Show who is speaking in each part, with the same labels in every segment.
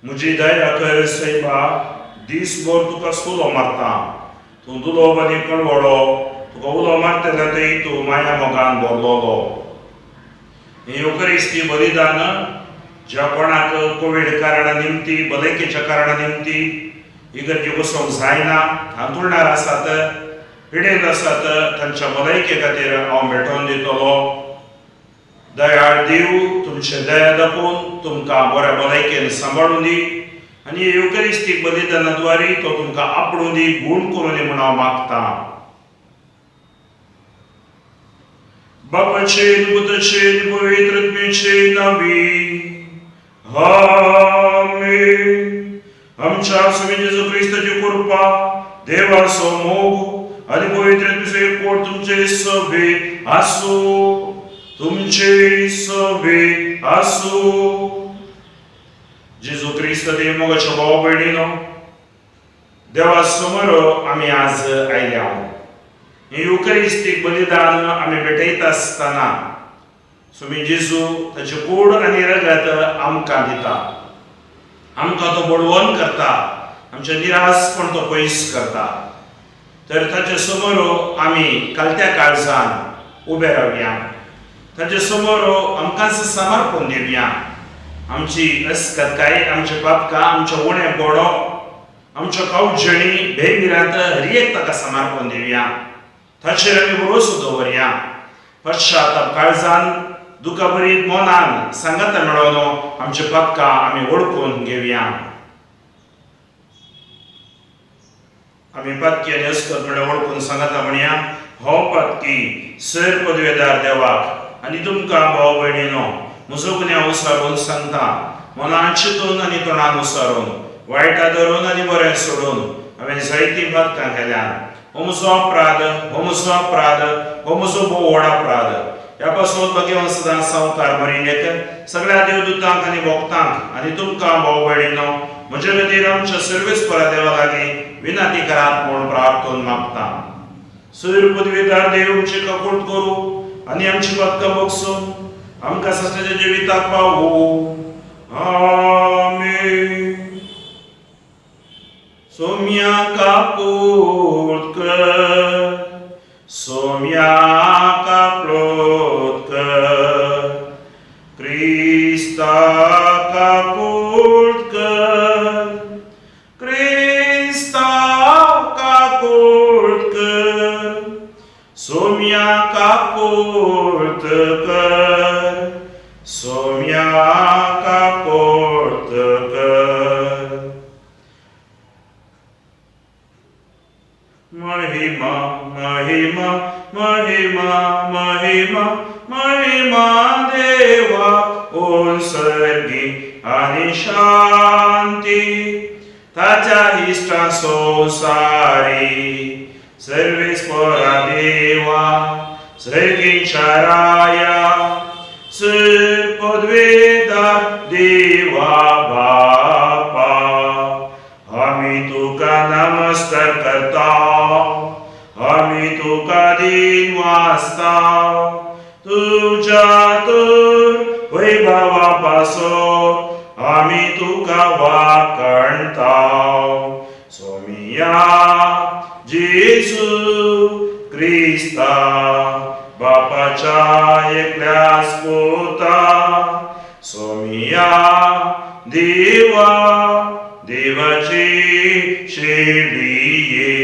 Speaker 1: मुझी दया कर सैबा दीस भर तुका सुलो मारता तू दुलो बदी कळवडो तुका उलो मारता ते तू माया मोगान बोरलोलो युकरिस्ती बलिदान ज्या कोणाक कोविड कारणा निमती भलायकेच्या कारणा निमती इगर्जे बसोंक जायना हांतुरणार आसात पिडेल आसात तांच्या भलायके खातीर हांव भेटोवन दितलो दयाळ देव तुमचे दया दाखोवन तुमकां बऱ्या भलायकेन सांबाळून दी आनी युकरिस्तीक बलिदानाद्वारे तो तुमकां आपणून दी गुण करून दी म्हूण हांव मागतां बापाचे पुताचे पवित्र आत्म्याचे नांवी आमेन आमच्या स्वामी जेजू ख्रिस्ताची कृपा देवाचो मोग आनी पवित्र आत्म्याचो एकवट तुमचे सभेत आसूं तुमचे सभेत आसूं जेजू ख्रिस्त देव मोगाच्या भाव भयणीनो देवा समोर आमी आज आयल्या युकरिस्तीक बलिदान आमी भेटयता आसतना स्वामी जेजू ताचे कूड आनी रगत आमकां दिता आमकां तो बडवण करता आमचे निरासपण तो पयस करता तर ताचे समोर आमी कालत्या काळजान उबे रावया ताचे समोर आमकांच समर्पण दिवया आमची अस्कताय आमचे पापकां आमचे उणे बोडो आमच्यो कावजणी बेगिरांत हर एक ताका समर्पण दिवया ताचेर आमी भरोसो दवरया पश्चाताप काळजान दुखाभरीत मनान सांगता मेळोन आमचे पापकां आमी वळखून घेवया आमी पातकी आनी अस्कत मेळून वळखून सांगता म्हणया हो पातकी सर पदवेदार देवाक आनी तुमकां भाव भयणीनो म्हजो गुन्यांव उसारून सांगता मनान चिंतून आनी तोंडान उसारून वायटा धरून आनी बरें सोडून हांवें जायतीं पातकां केल्यात हो म्हजो अपराध हो म्हजो अपराध हो म्हजो भोव व्हड अपराध ह्या पासून भगवान सदां संवकार बरीनेक सगळ्या देवदूतांक आनी भक्तांक आनी तुमकां भाव भयणीनो म्हजे खातीर आमच्या सर्वेस्परा देवा लागीं विनंती करात म्हूण प्रार्थना मागता सर पदवेदार देव आमची कपूट करूं आनी आमची पातकां बगसून आमकां सत्याच्या जिविताक पावूं आमेन सोम्या कापूट कर सोम्या कापलोत कर क्रिस्ता कापूट कर क्रिस्ता कापूट कर सोम्या कापूट कर सोम्या कापूट कर महिमा महिमा महिमा महिमा महिमा देवा ओन सर्गी आणि शांती ताच्या इष्टा संसारी सर्वेस्परा देवा सर्गींच्या राया पदवेदार देवा बापा आम्ही तुका नमस्कार करता आम्ही तुका दिन वाचता तुझ्या तर वैभवापासून आम्ही तुका वाकणता सोमिया जेजू क्रिस्ता बापाच्या एकल्याच पोता सोमिया देवा देवाची शेळीये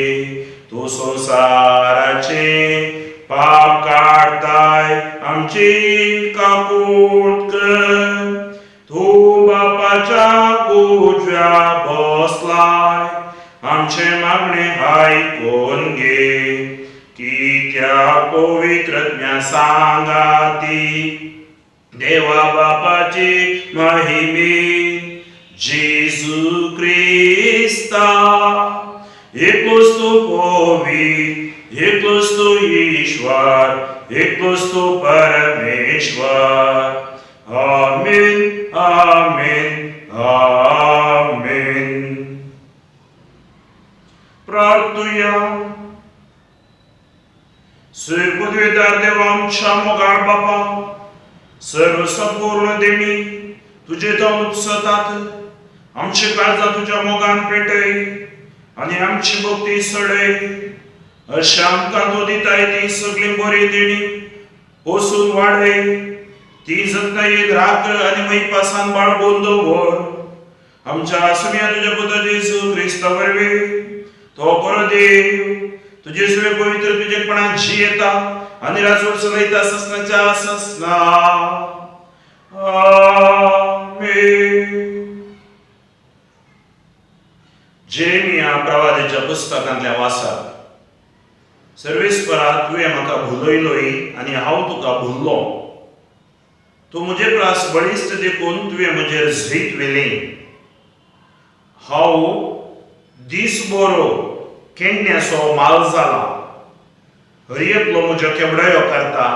Speaker 1: तू संसाराचे पाप काढताय आमची काकूट कर तू बापाच्या उजव्या बसलाय आमचे मागणे ऐकून घे की त्या पवित्रज्ञा सांगाती देवा बापाची महिमे जेजू क्रिस्ता एकलोच तो पवित्र एकलोच तो ईश्वर एकलोच तो परमेश्वर आमीन आमीन आमीन प्रार्थूया सर्वपदवीदार देवा आमच्या मोगाळ बापा सर्व संपूर्ण देणी तुझे जाऊन उत्सतात आमची काळजा तुझ्या मोगान पेटय आणि आमची भक्ती सडय अशा आमकां तू दिताय ती सगळी बरी देणी पोसून वाडय ती जतनायेत राख आणि मैपासान बाळगून दवर आमच्या सुम्या तुझ्या पुत्र जेजू क्रिस्ता वरवी तो बरो देव तुझे सगळे पवित्र तुझेपणान जियेता आणि राजवट चलयता ससनाच्या ससना जेरेमिया प्रवादीच्या पुस्तकांतल्या वासात सर्वेस्परा तुवें म्हाका भुलयलोय आनी हांव तुका भुललो तूं म्हजे प्रास बळिश्ट देखून तुवें म्हजेर झीत वेलें हांव दिसभरो केन्याचो माल जाला हरयेकलो म्हज्यो केबडायो करता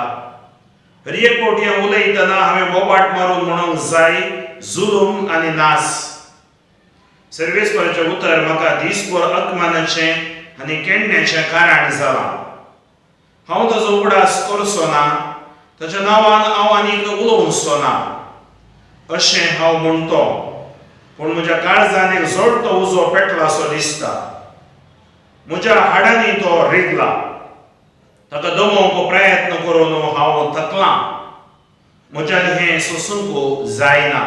Speaker 1: हरयेक फावटी हांव उलयतना हांवें बोबाट मारून म्हणूंक जाय जुलूम आनी नास सर्वेस्पराचें उतर म्हाका दिसभर अकमानाचें आनी केन्याचें कारण जालां हांव ताचो उगडास करचो ना ताच्या नांवान हांव आनीक उलोवचो ना अशें हांव म्हणटो पूण म्हज्या काळजान एक जळटो उजो पेटलासो दिसता म्हज्या हाडांनी तो रिगला ताका दमोवंक प्रयत्न करून हांव थकलां म्हज्यान हें सोसूंक जायना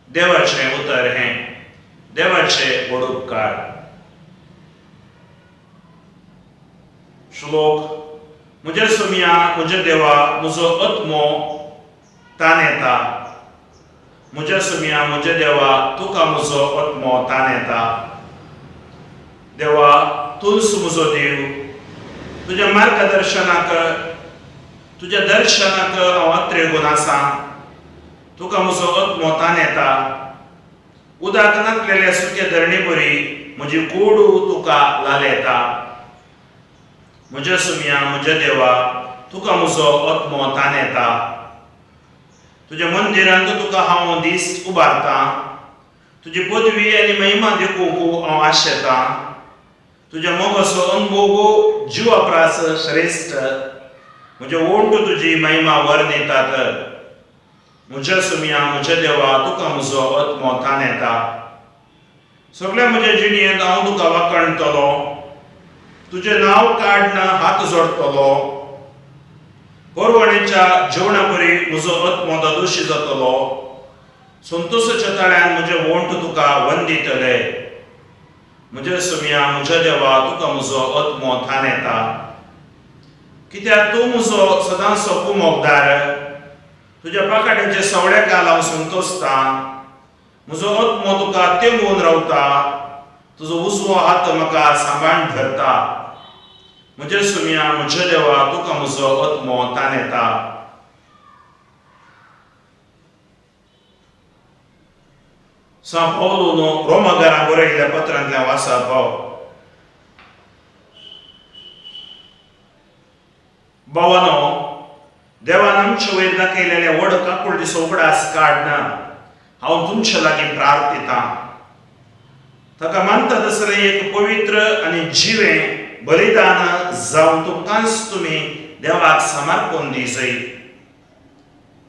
Speaker 1: देवाचें उतर हें देवाचे व्हड उपकार श्लोक म्हज्या सुम्या म्हज्या देवा म्हजो आत्मो ताण येता म्हज्या सुम्या म्हज्या देवा तुका म्हजो आत्मो ताण येता देवा तूंच म्हजो देव तुज्या मार्गदर्शनाक तुज्या दर्शनाक हांव अत्रेगून आसा तुका म्हजो आत्मो ताण येता उदक नासलेल्या सुक्या धरणी बरी म्हजी कूड तुका लालयता म्हज्या सुम्या म्हज्या देवा तुका म्हजो आत्मो ताण येता तुज्या मंदिरांत तुका हांव दीस उबारतां तुजी पदवी आनी महिमा देखूंक हांव आशेतां तुज्या मोगाचो अनुभव जिवाप्रास श्रेश्ठ म्हजे ओंट तुजी महिमा वर्णितात म्हज्या सुम्या म्हज्या देवा तुका म्हजो आत्मो ताण येता सगळ्या म्हज्या जिणेंत हांव तुका वाकणटलो तुजें नांव काडना हात जोडटलो परवणेच्या जेवणा परी म्हजो आत्मो दोशी जातलो संतोशाच्या ताळ्यान म्हजे ओंट तुका वंदितले म्हज्या सुम्या म्हज्या देवा तुका म्हजो आत्मो ताण येता कित्याक तूं म्हजो सदांचो कुमोकदार तुज्या पाकाट्याचे सवड्या काल हांव संतोसता म्हजो आत्मो तुका तेंगून रावता तुजो उजवो हात म्हाका सांबाळून धरता म्हज्या सुम्या म्हज्या देवा तुका म्हजो आत्मो ताण येता São Paulo no Roma Garagorelha Patrantल्या वासा भावानो देवान आमचे वयर दाखयलेल्या व्हड काकूळ दिसो उगडास काडना हांव तुमचे लागीं प्रार्थिता ताका मानता तसलें एक पवित्र आनी जिवें बलिदान जावन तुमकांच तुमी देवाक समर्पण दिजय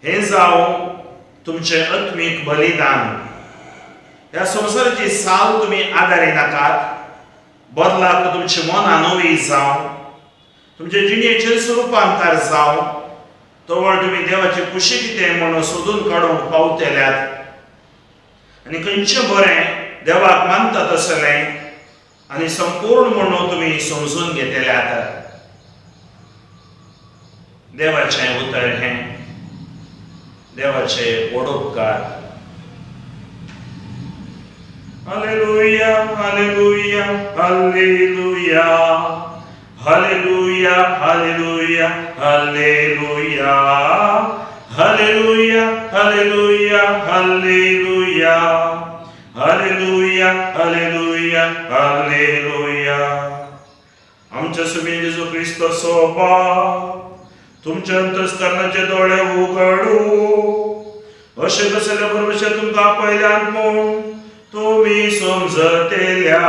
Speaker 1: हें जावं तुमचें आत्मीक बलिदान ह्या संवसाराची साल तुमी आदारी नाकात बदलाक तुमची मनां नवी जावं तुमचे जिणेचेर स्वरुपांतर जावं तोवर तुमी देवाची खुशी कितें म्हणून सोदून काडूंक पावतल्यात आनी खंयचें बरें देवाक मानता तसलें आनी संपूर्ण म्हणून तुमी समजून घेतल्यात देवाचें उतर हें देवाचे व्हड उपकार हालेलुया हालेलुया हालेलुया हालेलुया हालेलुया हालेलुया हालेलुया हालेलुया हालेलुया हालेलुया हालेलुया हालेलुया आमच्या सुमी जेजू क्रिस्ताचो बाप तुमच्या अंतस्करणाचे दोळे उगडू अशें कसले परमेश्वर तुमकां पयल्यान म्हूण तुमी समजतेल्या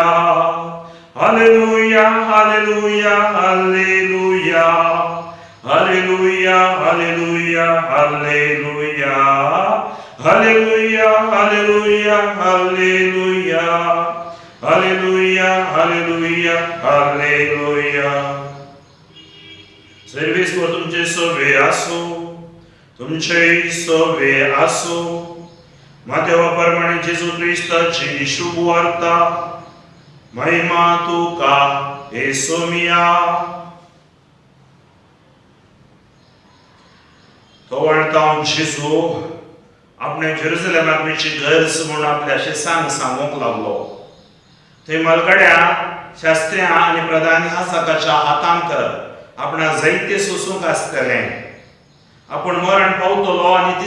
Speaker 1: हालेलुया हालेलुया हालेलुया हालेलुया हालेलुया हालेलुया हालेलुया हालेलुया हालेलुया हालेलुया हालेलुया हालेलुया सर्वेस्वर तुमचे सवे आसो तुमचे सवे आसो मातेवा प्रमाणे जेजू क्रिस्ताची शुभ वार्ता महिमा तुका हे सोमिया तो वळता जेजू आपणे जेरुसलेमाक मेची गरज म्हणून आपल्याशे सांगूंक लागलो थंय मलगड्या शास्त्र्यां आनी प्रधान याजकाच्या हातांत आपणाक जायते सोसूंक आसतले आपण मरण पावतलो आनी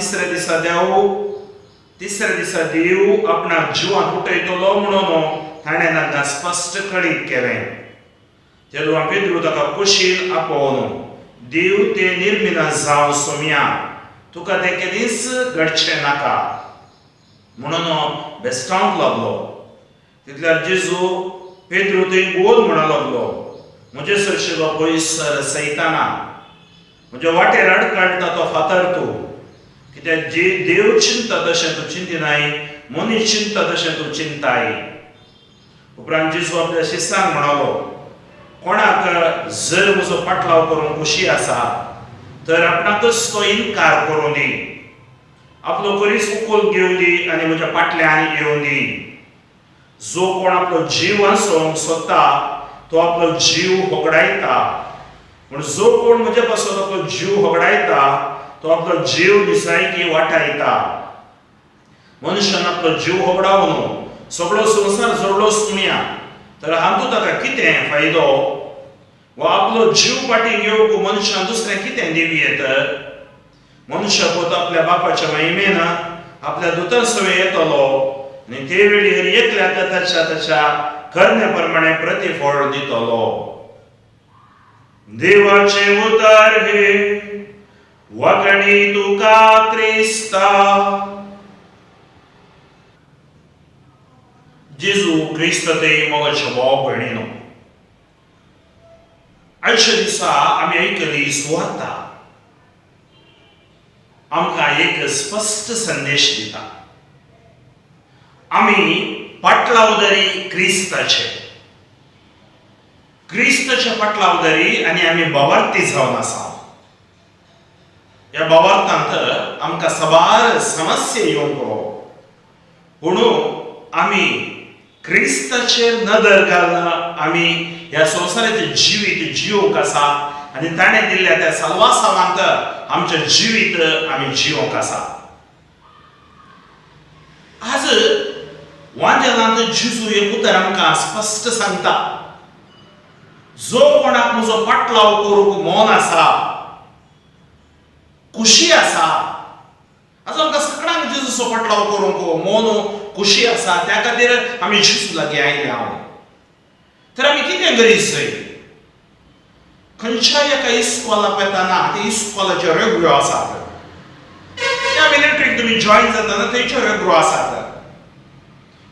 Speaker 1: तिसऱ्या दिसा देव आपणाक जिवांत उठयतलो म्हणून ताणें तांकां स्पश्ट कळीत केलें तेन्ना पेद्रू ताका कुशीन आपोवन देव ते निर्मिना जावं सोम्या तुका तें केदींच घडचें नाका म्हणून बेस्तावंक लागलो तितल्यार जेजू पेद्रू थंय गोल म्हणूंक लागलो म्हजे सरशिगो पयसर सैताना म्हज्या वाटेर आडकाडटा तो फातर तूं कित्याक जे देव चिंता तशें तूं चिंतिनाय मनीस चिंता तशें तूं चिंताय उपरांत जेजू आपल्या शिष्यांक म्हणालो कोणाक जर म्हजो पाटलाव करूंक खुशी आसा तर आपणाकच तो इन्कार करूं दी आपलो करीस उखल घेवन दी आनी म्हज्या फाटल्यान येवं दी जो कोण आपलो जीव वाचोवंक सोदता तो आपलो जीव होगडायता पूण जो कोण म्हजे पासून आपलो जीव होगडायता तो आपलो जीव निसायकी वाटायता मनशान आपलो जीव होगडावन सगळो संवसार जोडलो सुण्या तर हातूंत ताका कितें फायदो वा आपलो जीव फाटीं घेवंक मनशान दुसरें कितें दिवं मनुष्य पोत आपल्या बापाच्या महिमेन आपल्या दुतां सवे येतलो आनी ते वेळेर एकल्याक ताच्या करण्या प्रमाणे प्रतिफळ दितलो देवाचे उतर हे वगणी तुका क्रिस्ता जेजू क्रिस्त ते मोगाच्या भाव भयणीनो आयच्या दिसा आमी आयकली सुवार्ता आमकां एक स्पश्ट संदेश दिता आमी पाटलावदरी क्रिस्ताचे पाटलावदरी आनी आमी बावार्थी जावन आसा ह्या बावार्थांत आमकां सबार समस्या येवंक पूण आमी क्रिस्ताचेर नदर घालना आमी ह्या संवसाराचें जिवीत जिवंक आसा आनी ताणें दिल्ल्या त्या सल्वासावांत आमचें जिवीत आमी जिवंक आसा आज वांजेलांत जेजू एक उतर आमकां स्पश्ट सांगता जो कोणाक म्हजो पाटलाव करूंक मोन आसा खुशी आसा आज आमकां सगळ्यांक जेजूचो पाटलाव करूंक मोन
Speaker 2: खुशी आसा त्या खातीर आमी जेजू लागीं आयले हांव. तर आमी कितें गरज जाय? खंयच्याय एका इस्कॉलाक येताना ते इस्कॉलाचे रेगड्यो आसात. त्या मिलिटरीक तुमी जॉइन जाताना थंयच्यो रेगड्यो आसात.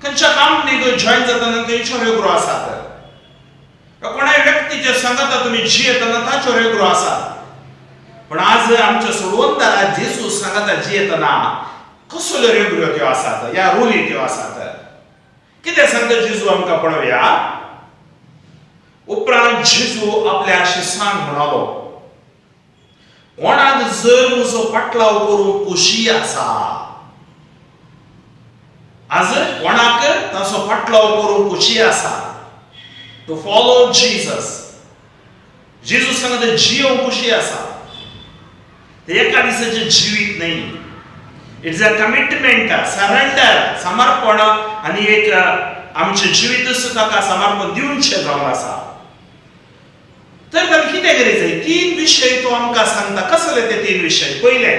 Speaker 2: खंयच्या कंपनीक जॉइन जाताना थंयच्यो रेगड्यो आसात. कोणाय व्यक्तीच्या संगता तुमी जियेतना ताच्यो रेगड्यो आसात. पण आज आमच्या सोडवंतारा जेजू सांगता जियेतना कसल्यो रेगड्यो त्यो आसात, ह्या रुली त्यो आसात. कितें सांगता जेजू आमकां पळोवया. उपरांत जेजू आपल्या शिष्यांक म्हणालो, कोणाक जर म्हजो पाटलाव करूंक खोशी आसा, आज कोणाक ताचो पाटलाव करूंक खोशी आसा, टू फॉलो जीसस. जेजू सांगता जियोंक खोशी आसा. ते एका दिसाचें जिवीत न्ही. इट्स अ कमिटमेंट, सरेंडर, समर्पण आनी एक आमचें जिवीतच ताका समर्पण दिवचें जावन आसा. तर ताका कितें गरज जाय? 3 विशय तो आमकां सांगता. कसले ते 3 विशय? पयलें,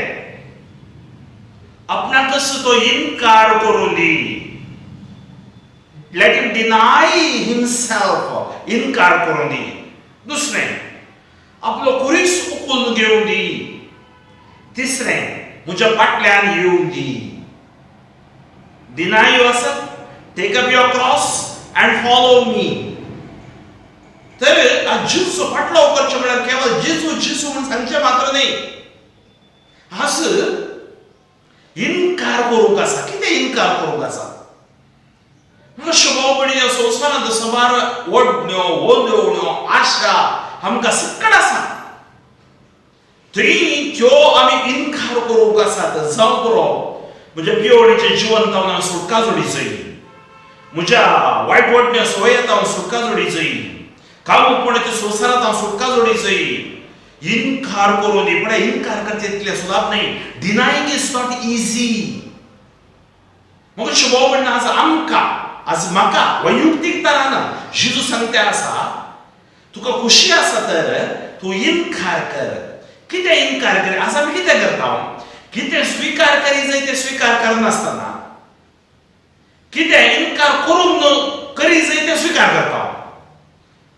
Speaker 2: आपणाकच तो इन्कार करून दी. लेट हिम डिनाय हिमसेल्फ, इन्कार करून दी. दुसरें, आपलो कुरीस उखलून घेवन दी. तिसरें, म्हज्या फाटल्यान येवन दी. Deny yourself, take up your cross and follow me. तर जेजूचो फाटलाव करचें म्हळ्यार केवळ जेजू जेजू म्हूण सांगचें मात्र न्ही. हांस इन्कार करूंक आसा. कितें इन्कार करूंक आसा? मनुश्य भाव भयणी, ह्या संवसारांत सुमार ओडण्यो, ओंदेवण्यो, आशा आमकां सकट आसा. थंय त्यो आमी इन्कार करूंक आसात. जावं पुरो म्हज्या पिवणीचें जिवन तावन हांव सुटका जोडीचय. म्हज्या वायट वाटण्यो सवयेंत हांव सुटका जोडीचय. कामुपणाच्या संवसारांत हांव सुटका जोडीचय. इन्कार करून दी. पण इन्कार करचें तितलें सुलाभ न्ही. डिनायिंग इज नॉट इजी. मनुश्य भाव भयणी, आज आमकां, आज म्हाका वैयक्तीक तरान जेजू सांगता आसा, तुका खुशी आसा तर तूं इन्कार कर. कितें इन्कार कर? आज आमी कितें करता? कितें स्विकार करी जाय तें स्विकार करनासतना कितें इन्कार करूंक करी जाय तें स्विकार करता.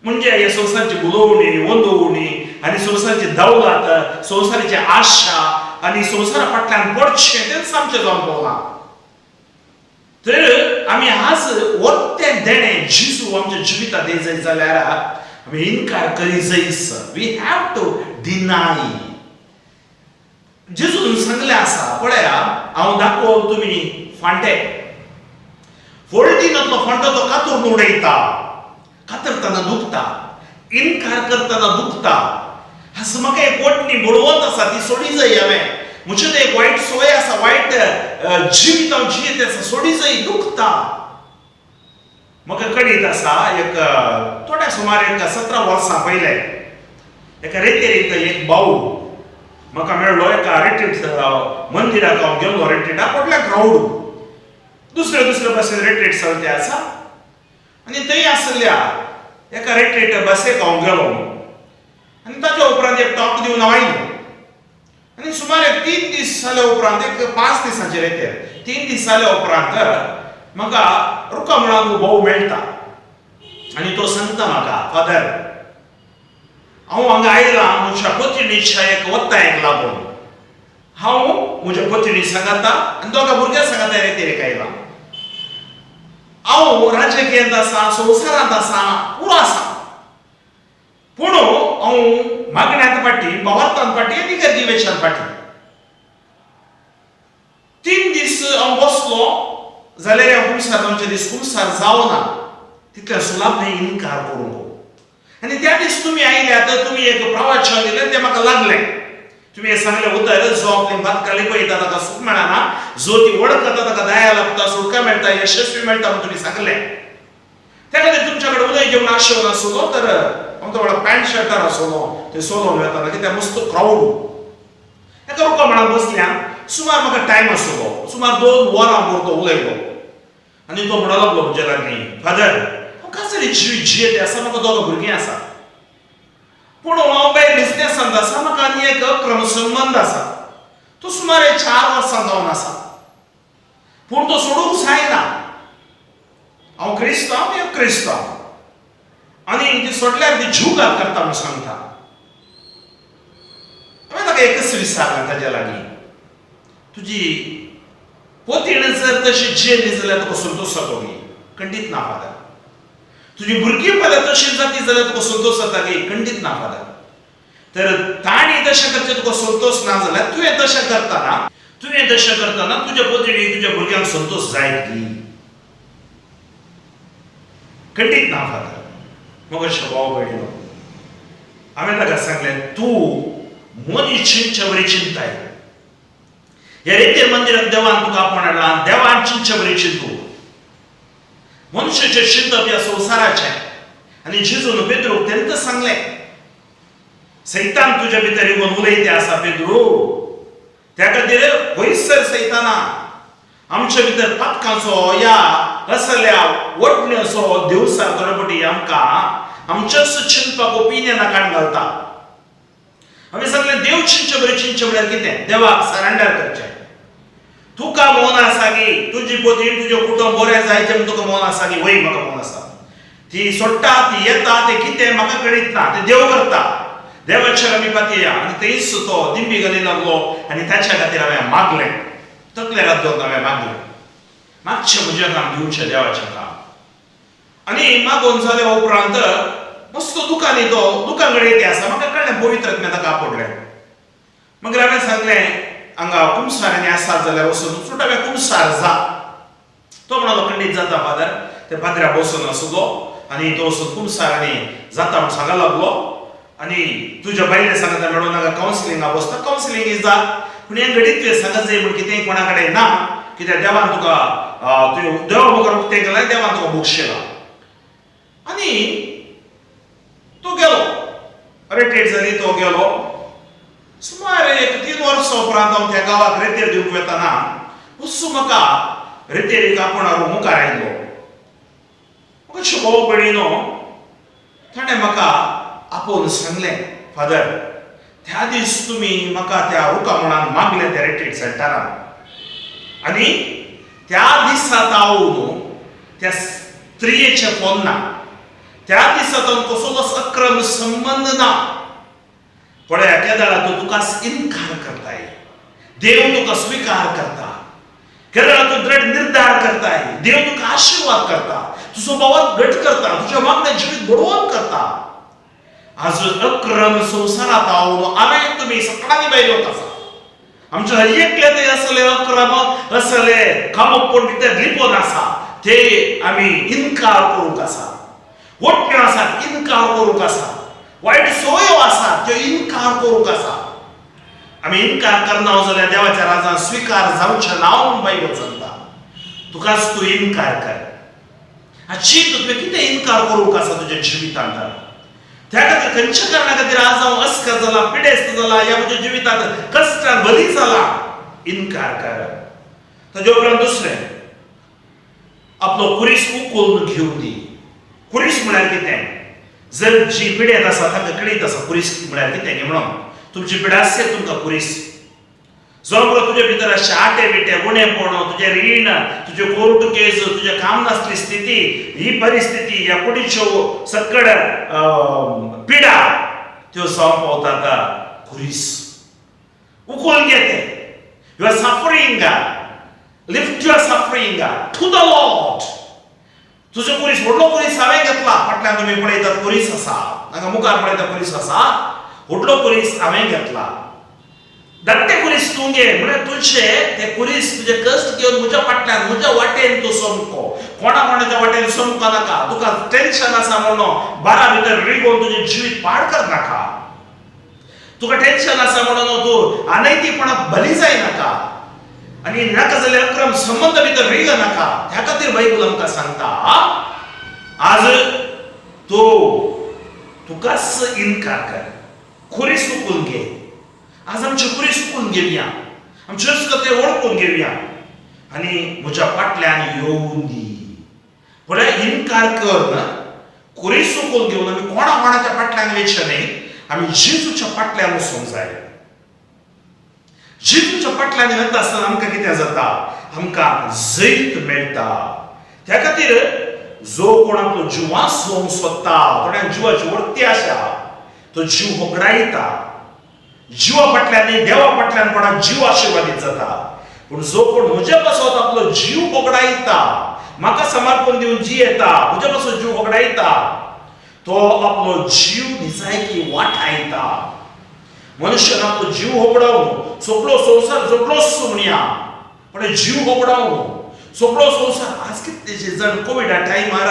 Speaker 2: म्हणजे ह्या संवसाराची गुलोवणी, वंदोवणी आनी संवसाराची दौलत, संवसाराची आशा आनी संवसारा फाटल्यान पडचें तेंच आमचें जावन पळोवना. तर आमी आज वरतें देणें जेजू आमच्या जिवितांत दित जाय जाल्यार आमी इन्कार करी जायच. We have to deny. जेजून सांगलें आसा पळया, हांव दाखोवन तुमी फांटे. फोल्डिंगांतलो फांटो तो कातरून उडयता. कातरतना दुखता, इन्कार करतना दुखता. असं म्हाका एक वटणी बुडवंत आसा, ती सोडी जाय हांवें. म्हजें एक वायट सवय आसा, वायट जिवीत हांव जियेत आसा, सोडी जाय, दुखता. म्हाका कळीत आसा, एक थोड्या सुमार एक 17 वर्सां पयले एका रेतेरीत एक भाऊ म्हाका मेळ्ळो. एका रिट्रीट मंदिराक हांव गेल्लो. रिट्रीटाक व्हडलें क्रावड, दुसरे दुसरे भाशेन रिट्रीट चलते आसा. आनी थंय आसल्या एका रिट्रीट बसेक हांव गेलो आनी ताच्या उपरांत एक टॉक दिवन हांव आयलो. आनी सुमार 3 दीस जाले उपरांत, एक 5 दिसांचे रेतेर 3 दीस जाल्या उपरांत म्हाका रुका म्हणून भाऊ मेळटा. आनी तो सांगता म्हाका, फादर, हांव हांगा आयलां म्हज्या पत्नीच्या एक वत्तायेक लागून. हांव म्हज्या पत्नी सांगता आनी दोगा भुरग्यां सांगता रेतेरेक आयलां. हांव राजकीयांत आसा, संवसारांत आसा, पुरो आसा. पूण हांव मागण्यांत फाटी, भावार्थांत फाटी आनी गर्दिवेशांत फाटी. 3 दीस हांव बसलो जाल्यार ह्या खुमसार 2 दीस खुमसार जावना. तितलें सुलाभ न्ही इन्कार करूंक. आनी त्या दीस तुमी आयल्यात, तुमी एक प्रवचन दिलें, तें म्हाका लागलें. तुमी सांगलें उतर, जो आपली बातकाली पळयता ताका सूख मेळना, जो ती वळखता ताका दया लाभता, सुटका मेळटा, यशस्वी मेळटा म्हूण तुमी सांगलें. त्या खातीर तुमच्या कडेन उदय घेवन आशिल्लो नासलो, तर हांव तो व्हडलो पॅन्ट शर्टार आसलो, ते सोलोवन वेताना, कित्याक मस्त क्रावड. एका रुका म्हणून बसल्या, सुमार म्हाका टायम आसलो, सुमार 2 वरां भर तो उलयलो. आनी तो म्हणूंक लागलो म्हजे लागीं, फादर, हांव कसली जियेत आसा, म्हाका 2 भुरगीं आसा. पूण हांव बाय बिझनेसांत आसा, म्हाका आनी एक क्रमसंबंद आसा. तो सुमार 4 वर्सां जावन आसा. पूण तो सोडूंक जायना. हांव क्रिस्तांव तें क्रिस्तांव आनी ती सोडल्यार ती जीव घात करता म्हूण सांगता. हांवें ताका एकच विचारलें ताज्या लागीं, तुजी पोतीण जर तशी जेली जाल्यार तुका संतोश जातो गी? खंडीत ना फादर. तुजी भुरगीं पळय तशी जाती जाल्यार तुका संतोश जाता गी? खंडीत ना फादर. तर ताणी तशें करचें तुका संतोष ना जाल्यार तुवें तशें करतना तुज्या पोतीणेक तुज्या भुरग्यांक संतोष जायत गी? खंडीत ना फादर. मग अशें भाव भयणीनो, हांवें ताका सांगलें, तूं मनीस चिंतचे बरी चिंताय. ह्या रितीर मंदिरांत देवान तुका आपोवन हाडला, देवान चिंतचे बरी चिंतू. मनुष्याचें चिंतप ह्या संवसाराचें. आनी जेजून पेद्रूक तेंच सांगलें, सैतान तुज्या भितर येवन उलयते आसा पेद्रू. त्या खातीर पयसर सैताना आमच्या भितर पातकांचो या असल्या वटण्याचो दिवसार गडबडी आमकां आमच्याच चिंतपाक ओपिनियना काण घालता. हांवें सांगलें, देव चिंतचे म्हळ्यार कितें? देवाक सरेंडर करचें. तुका मोन आसा गी, तुजी पोतीण तुजें कुटुंब बरें जायचें म्हूण तुका मोन आसा गी? वय, म्हाका मोन आसा. ती सोडटा, ती येता, तें कितें म्हाका कळीत ना, तें देव करता. देवाचेर आमी पातयया आनी थंयच तो दिंबी घाली लागलो आनी ताच्या खातीर हांवें मागलें. तकल्या हात धरून हांवें मागलें, मातशें म्हजें काम दिवचें देवाचें काम. आनी मागून जाल्या उपरांत मस्त दुकान कडेन येते आसा. म्हाका कळ्ळें पवित्र आत्म्यान ताका आपडलें. मागीर हांवें सांगलें, हांगा कुंभसारांनी आसात जाल्यार वचून चूट हांवें कुंभसार जा. तो म्हणलो, खंडीत जाता फादर. ते पाद्र्या बसून आसलो आनी तो वचून कुंभसारांनी जाता म्हूण सांगूंक लागलो. आनी तुज्या बायले सांगता मेळून हांगा कावन्सिलिंगा बसता, कावन्सिलिंग जा. पूण हें घडीत तुवें सांगत जाय म्हूण कितेंय कोणा कडेन ना, कित्याक देवान तुका तुवें देवा मुखार उक्तें केलां, देवान तुका बक्षिलां. आनी तो गेलो, रिट्रीट जाली, तो गेलो. सुमार 3 वर्सां उपरांत हांव त्या गांवाक रेतेर दिवंक वेताना वचून म्हाका रेतेरीक आपोवणारो मुखार आयलो. अशें भाव भयणीनो, ताणें म्हाका आपोवन सांगलें, फादर, त्या दीस तुमी म्हाका त्या रुकामणान मागलें त्या रिट्रीट सेंटरान. आनी त्या दिसात हांव न्हू त्या स्त्रियेचें फोन ना, त्या दिसात कसलोच अक्रम संबंध ना. पळय, केदाळा तो तुकाच इन्कार करताय, देव तुका स्वीकार करता. केदाळा तूं दृढ निर्धार करताय, देव तुका आशीर्वाद करता, तुजो बोवाळ घट करता, तुज्या मागणें जिवीत बडोवन करता. आज अक्रम संवसारांत हांवें तुमी सकाळीं बायलोत आसा. आमचे हर एकले ते असले अक्रम, असले कामपण भितर लिपोन आसा, ते आमी इन्कार करूंक आसा. वटण्यो आसात, इन्कार करूंक आसा. वायट सवयो आसात, त्यो इन्कार करूंक आसा. आमी इन्कार करना जाल्यार देवाच्या राजान स्वीकार जावचें ना म्हूण बायबल सांगता. तुकाच तूं इन्कार कर. चिंत, तुवें कितें इन्कार करूंक आसा तुज्या जिवितांत? त्या खातीर खंयच्या कारणां खातीर आज हांव अस्का जाला, पिडेस्त जाला, ह्या म्हज्या जिवितांत कश्टां बली जाला, इन्कार कर. ताजे उपरांत दुसरें, आपलो कुरीस उखलून घेवन दी. कुरीस म्हळ्यार कितें? जर जी पिडेत आसा ताका कळीत आसा कुरीस म्हळ्यार कितें गे म्हणून. तुमची पिडा आसत तुमकां कुरीस. जो बरो तुजे भितर अशें आटे बिटे, उणेपण, तुजें रीण, तुजें कोर्ट केस, तुजें काम नासली स्थिती, ही परिस्थिती, ह्या कुडीच्यो सकड पिडा, त्यो जावन पावता कुरीस. उखलून घे तें. You are suffering, lift your suffering to the lord. तुजो कुरीस, व्हडलो कुरीस हांवें घेतला. फाटल्यान तुमी पळयतात कुरीस आसा, हांगा मुखार पळयता कुरीस आसा. व्हडलो कुरीस हांवें घेतला. धाकटे कुरीस तूं घे. म्हळ्यार तुजें तें कुरीस, तुजे कश्ट घेवन म्हज्या फाटल्यान, म्हज्या वाटेन तूं सोमको. कोणाच्या वाटेन सोमको नाका. तुका टेन्शन आसा म्हणून बारा भितर रिगोवन तुजें जिवीत पाड कर नाका. तुका टेन्शन आसा म्हणून तूं अनैतीकपणाक बली जाय नाका. आनी नाका जाल्यार अक्रम संबंध भितर रिग नाका. त्या खातीर बायबल आमकां सांगता, आज तुकाच इन्कार कर. कुरीस उखलून घे. आज आमचे कुरीस उखलून घेवया, आमचे अस्कते वळखून घेवया आनी म्हज्या फाटल्यान येवून दी. पळय, इन्कार कर ना, कुरीस उखलून घेवन आमी कोणाच्या फाटल्यान वयचे न्ही, आमी जेजूच्या फाटल्यान वचूंक जाय. जेजूच्या फाटल्यान वता आसतना आमकां कितें जाता? आमकां जैत मेळटा. त्या खातीर जो कोण आपलो जीव वाचोवंक सोदता, थोड्यांक जिवाची वर्ती आसा, तो जीव होगडायता. जिवा फाटल्यान न्ही, देवा फाटल्यान कोणाक जीव आशिर्वादीत जाता. पूण जो कोण म्हजे पासत आपलो जीव होगडायता, म्हाका समर्पण दिवन जियेता, म्हजे पासत जीव होगडायता, तो आपलो जीव निजायकी वाटायता. मनुष्यान आपलो जीव होगडावन सगळो संवसार जगलोच म्हणया, पण जीव होगडावन सगळो संवसार आज कितलेशे जण कोविडा टायमार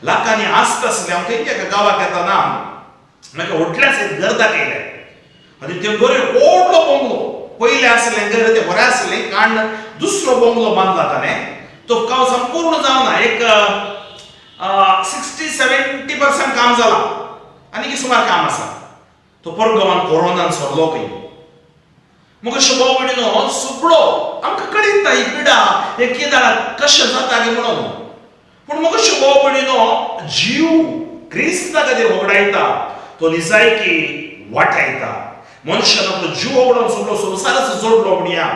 Speaker 2: लाखांनी आस्त आसले. हांव खंयच्या गांवाक येताना म्हाका व्हडल्याच एक घर दाखयलें आनी ते बरें व्हडलो बंगलो, पयले आसलें घर तें बरें आसलें, कारण दुसरो बंगलो बांदला ताणें. तो काम संपूर्ण जावना, एक 60-70% काम जालां, आनी सुमार काम आसा. तो परत गोवान कोरोनान सरलो खंय. मग अशें भाव भयणीनो, सगळो आमकां कळयता ही पिडा हे कित्याक कशें जाता गे म्हणून. पूण मग अशें भाव भयणीनो, जीव क्रिस्ता खातीर होगडायता, तो निजायकी वाटायता. मनशान आपलो जीव होगडावन सगळो संवसारच जोडलो म्हणया,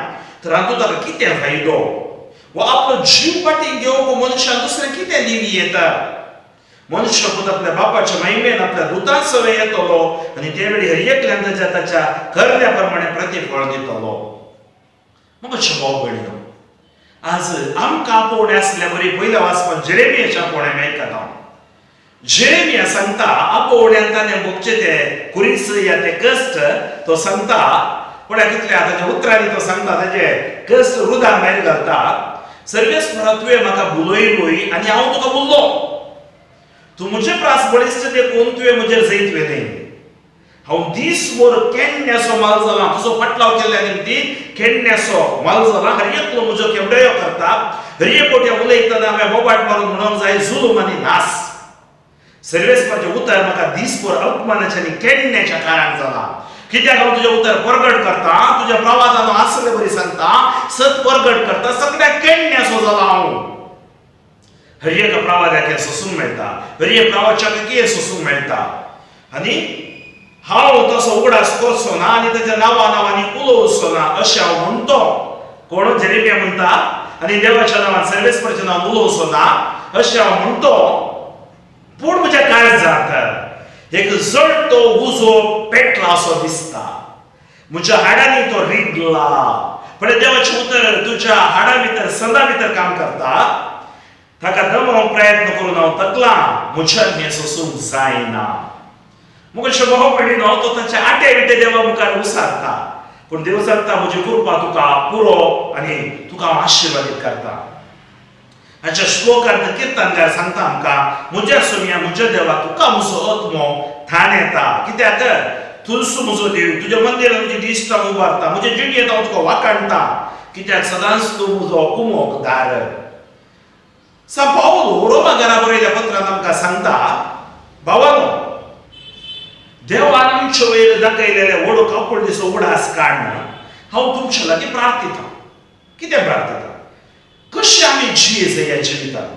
Speaker 2: तर हातूंत ताका कितें फायदो? वा आपलो जीव फाटीं घेवंक मनशान दुसरें कितें दिवी येता? मनुष्य खुद आपल्या बापाच्या महिमेन आपल्या दुतां सवय येतलो आनी ते वेळी हर एकल्यान ताच्या करण्या प्रमाणे प्रतिफळ दितलो. मग अशें भाव भयणीनो, आज आमकां आपोवणे आसल्या बरी पयल्या वाचपाक जेरेमियाच्या आपोवणे मेळटा. जेरेमिया सांगता आपोवण्यान ताणें भोगचे ते कुरीस या ते कश्ट तो सांगता. पळय कितले ताच्या उतरांनी तो सांगता, ताचे कश्ट हृदयान भायर घालता. सर्वेस्परा तुवें म्हाका बुलयलोय आनी हांव तुका बुल्लो. तू म्हजे प्रास बळिश्ट देखून तुवें म्हजेर जैत वेलें. हांव दिसभर केन्न्यासो माल जाला, तुजो फाटलाव केल्ल्या निमतीन केन्न्यासो माल जाला. हर एकलो म्हजो केवडयो करता. हर एक कोट्या उलयतना हांवें बोबाट मारून म्हणूंक जाय जुलूम आनी नास. सर्वेस्पराचें उतर म्हाका दिसभर अपमानाचें आनी केन्न्याच्या काळाक जाला. कित्याक हांव तुजें उतर परगट करता, तुज्या प्रवादान हांव आसले बरी सांगता, सत परगट करता, सगळ्याक केन्न्यासो जाला हांव. हर एक प्रवाद्याक सोसूंक मेळटा, हर एक प्रवाचकाक सोसूंक मेळटा. आनी हांव तसो उगडास करचो ना आनी ताच्या नांवांनी उलोवचो ना अशें हांव म्हणटो. कोण? जेरेमिया म्हणटा. आनी देवाच्या नांवान सर्वेस्पराच्या नांवान उलोवचो ना अशें हांव म्हणटो. पूण म्हज्या काळजांत एक जळटो उजो पेटला असो दिसता. म्हज्या हाडांनी तो रिगला. पण देवाचें उतर तुज्या हाडां भितर सदां भितर काम करता. ताका दमोवंक प्रयत्न करून हांव थकलां, म्हज्यान हें सोसूंक जायना. मग अशें भाव भयणीनो, तो ताच्या आटे बिटे देवा मुखार उसारता. पूण देव सांगता, म्हजी कृपा तुका पुरो आनी तुका हांव आशिर्वादीत करता. हाच्या श्लोकांत किर्तनकार सांगता आमकां, म्हज्या सोम्या म्हज्या देवा तुका म्हजो आत्मो थाण येता. कित्याक? तुजो म्हजो देव, तुज्या मंदिरांत म्हजी दिश्ट हांव उबारता, म्हजे जिणयेंत हांव तुका वाकाणटा. कित्याक सदांच तूं म्हजो कुमोकदार. सांत पावलो रोमाकारा बरयल्या पत्रांत आमकां सांगता, भावानो, देवान आमचे वयर दाखयलेले व्हड कापड दिसो उगडास काडना हांव तुमचे लागीं प्रार्थिता. कितें प्रार्थिता? कशें आमी जियेत ह्या जिवितांत.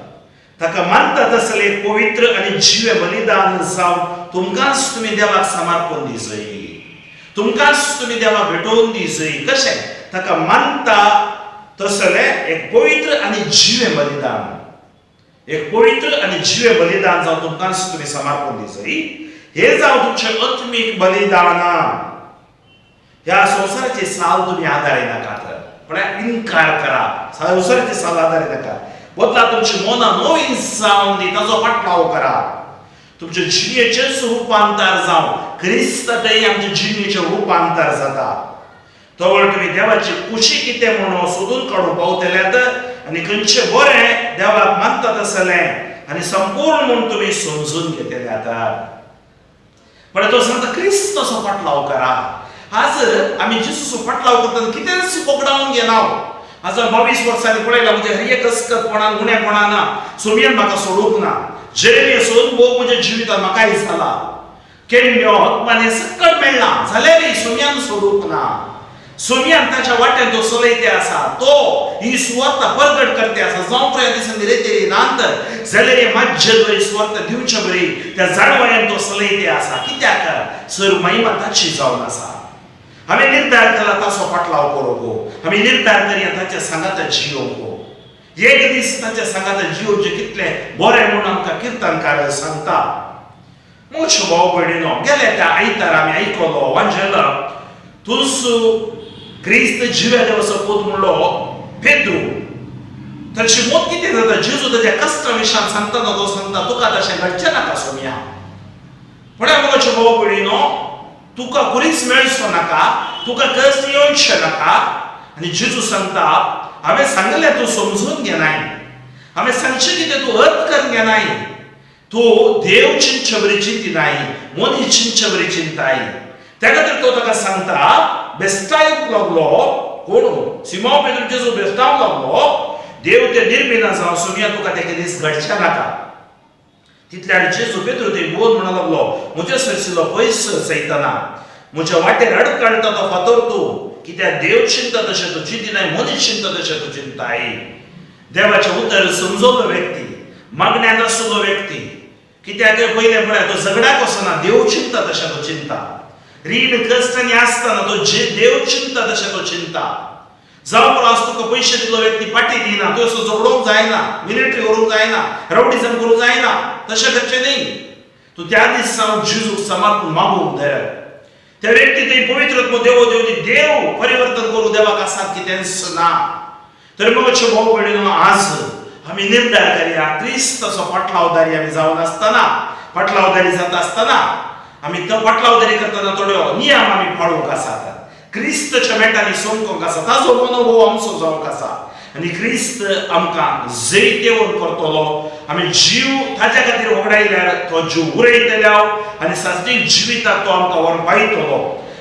Speaker 2: ताका मानता तसलें एक पवित्र आनी जिवे बलिदान जावन तुमकांच तुमी देवाक समर्पण दिसय. तुमकांच तुमी देवाक भेटोवन दिसय. कशें? ताका मानता तसलें एक पवित्र आनी जिवे बलिदान. एक पवित्र आनी जिवे बलिदान जावन तुमकांच तुमी समर्पण दिसय. हे जावं तुमचें आत्मीक बलिदान. ह्या संवसाराची साल तुमी आदारी नाकात. पण इन्कार करा. संवसाराची साल आदारी नाका. बदला तुमची मोना नवीन जावन दी, ताजो फाटलाव करा. तुमच्या जिणेचें रुपांतर जावं क्रिस्तातय आमच्या जिणेचें रुपांतर जाता. तवळ तुमी देवाची कुशी कितें म्हणून सोदून काडूं पावतल्यात आनी खंयचें बरें देवाक मानता तसलें आनी संपूर्ण म्हूण तुमी समजून घेतल्यात. पण तो सांगता क्रिस्त असो फाटलाव करा. आज आमी जिसूचो फाटलाव करतना कितेंच पगडावन घेना. आज 22 वर्सांनी पळयलां, म्हणजे हर एक कसकतपणान गुणेपणान सोम्यान म्हाका सोडूंक ना. जेरेमिया सोदून भोग म्हज्या जिवितांत म्हाकाय जाला. केन्न्यो आत्माने सकट मेळ्ळा जाल्यारय सोम्यान सोडूंक ना. सोम्यान ताच्या वाट्यान तो चलयते आसा. तो ही सुवार्ता परगट करते आसा. जावं पळय दिसांनी रेतेरी नांत जाल्यार हे माज्य बरी सुवार्ता दिवचे बरी त्या जाणवयान तो चलयते आसा. कित्याक? सर महिमा ताची जावन आसा. आमी निर्धार केला ताचो फाटलाव करूंक. आमी निर्धार करी ताच्या सांगात जियोंक. एक दीस ताच्या सांगात जीवचे कितले बरे म्हणून आमकां कीर्तनकार सांगता. मोठ्यो भाव भयणीनो, गेल्या त्या आयतार आमी आयकलो वांजेला तुलसू क्रिस्त जिव्या देवाचो पूत म्हणलो पेद्रू. ताची मोत कितें जाता, जेजू ताच्या कश्टा विशयान सांगतना तो सांगता तुका तशें घडचें नाका सोम्या. पळय मोठ्यो भाव भयणीनो, तुका कुरीच मेळचो नाका, तुका कश्ट येवचें नाका. आनी जेजू सांगता हांवें सांगलें तूं समजून घेनाय, हांवें सांगचें कितें तूं अर्थ करून घेनाय. तूं देव चिंतचे बरी चिंतिनाय, मनीस चिंतचे बरी चिंताय. त्या खातीर तो ताका सांगता बेस्तावंक लागलो. कोण? सिमोन पेद्रू जेजू बेस्तावंक लागलो. देव ते निर्मिना जावं सोम्या तुका तें दीस घडचें नाका. तितल्यार जेजू पेद्रू थंय बोल म्हणूंक लागलो म्हज्या सरसिलो पयस सैताना, म्हज्या वाटेर अडकाडटा तो फातर तूं, कित्याक देव चिंता तशें तूं चिंतिनाय, मनीस चिंता तशें तूं चिंताय. देवाचें उतर समजलो व्यक्ती, मागण्यांत आसलो व्यक्ती, कित्याक पयलें पळय तो झगड्याक वचना, देव चिंता तशें तो चिंता. रीण कश्ट आनी आसतना तो देव चिंता तशें तो चिंता. जावं पर आज तुका पयशे दिलो व्यक्ती पाटी दिना, तो असो झगडोवंक जायना, मिलिटरी व्हरूंक जायना, रावडिजम करूंक जायना, तशें करचें न्ही. तूं त्या दीस सावन जेजूक समर्पण मागूंक धर. त्या व्यक्ती थंय पवित्र देव देवनी देव परिवर्तन करूं देवाक आसात की तेंच ना. तर मोठ्यो भाव भयणीनो, आज आमी निर्धार करया क्रिस्ताचो पाटलावदारी आमी जावन आसतना, पाटलावदारी जाता आसतना आमी तो पाटलावदारी करतना थोड्यो नियम आमी पाळूंक आसात. क्रिस्ताच्या मेटांनी सोमकोंक आसा, ताजो मनोभव आमचो जावंक आसा. आनी क्रिस्त आमकां जैतेवन करतलो. आमी जीव ताच्या खातीर वगडायल्यार तो जीव उरयतलो आनी सात्वीक जिवितांत तो आमकां व्हरपायतलो.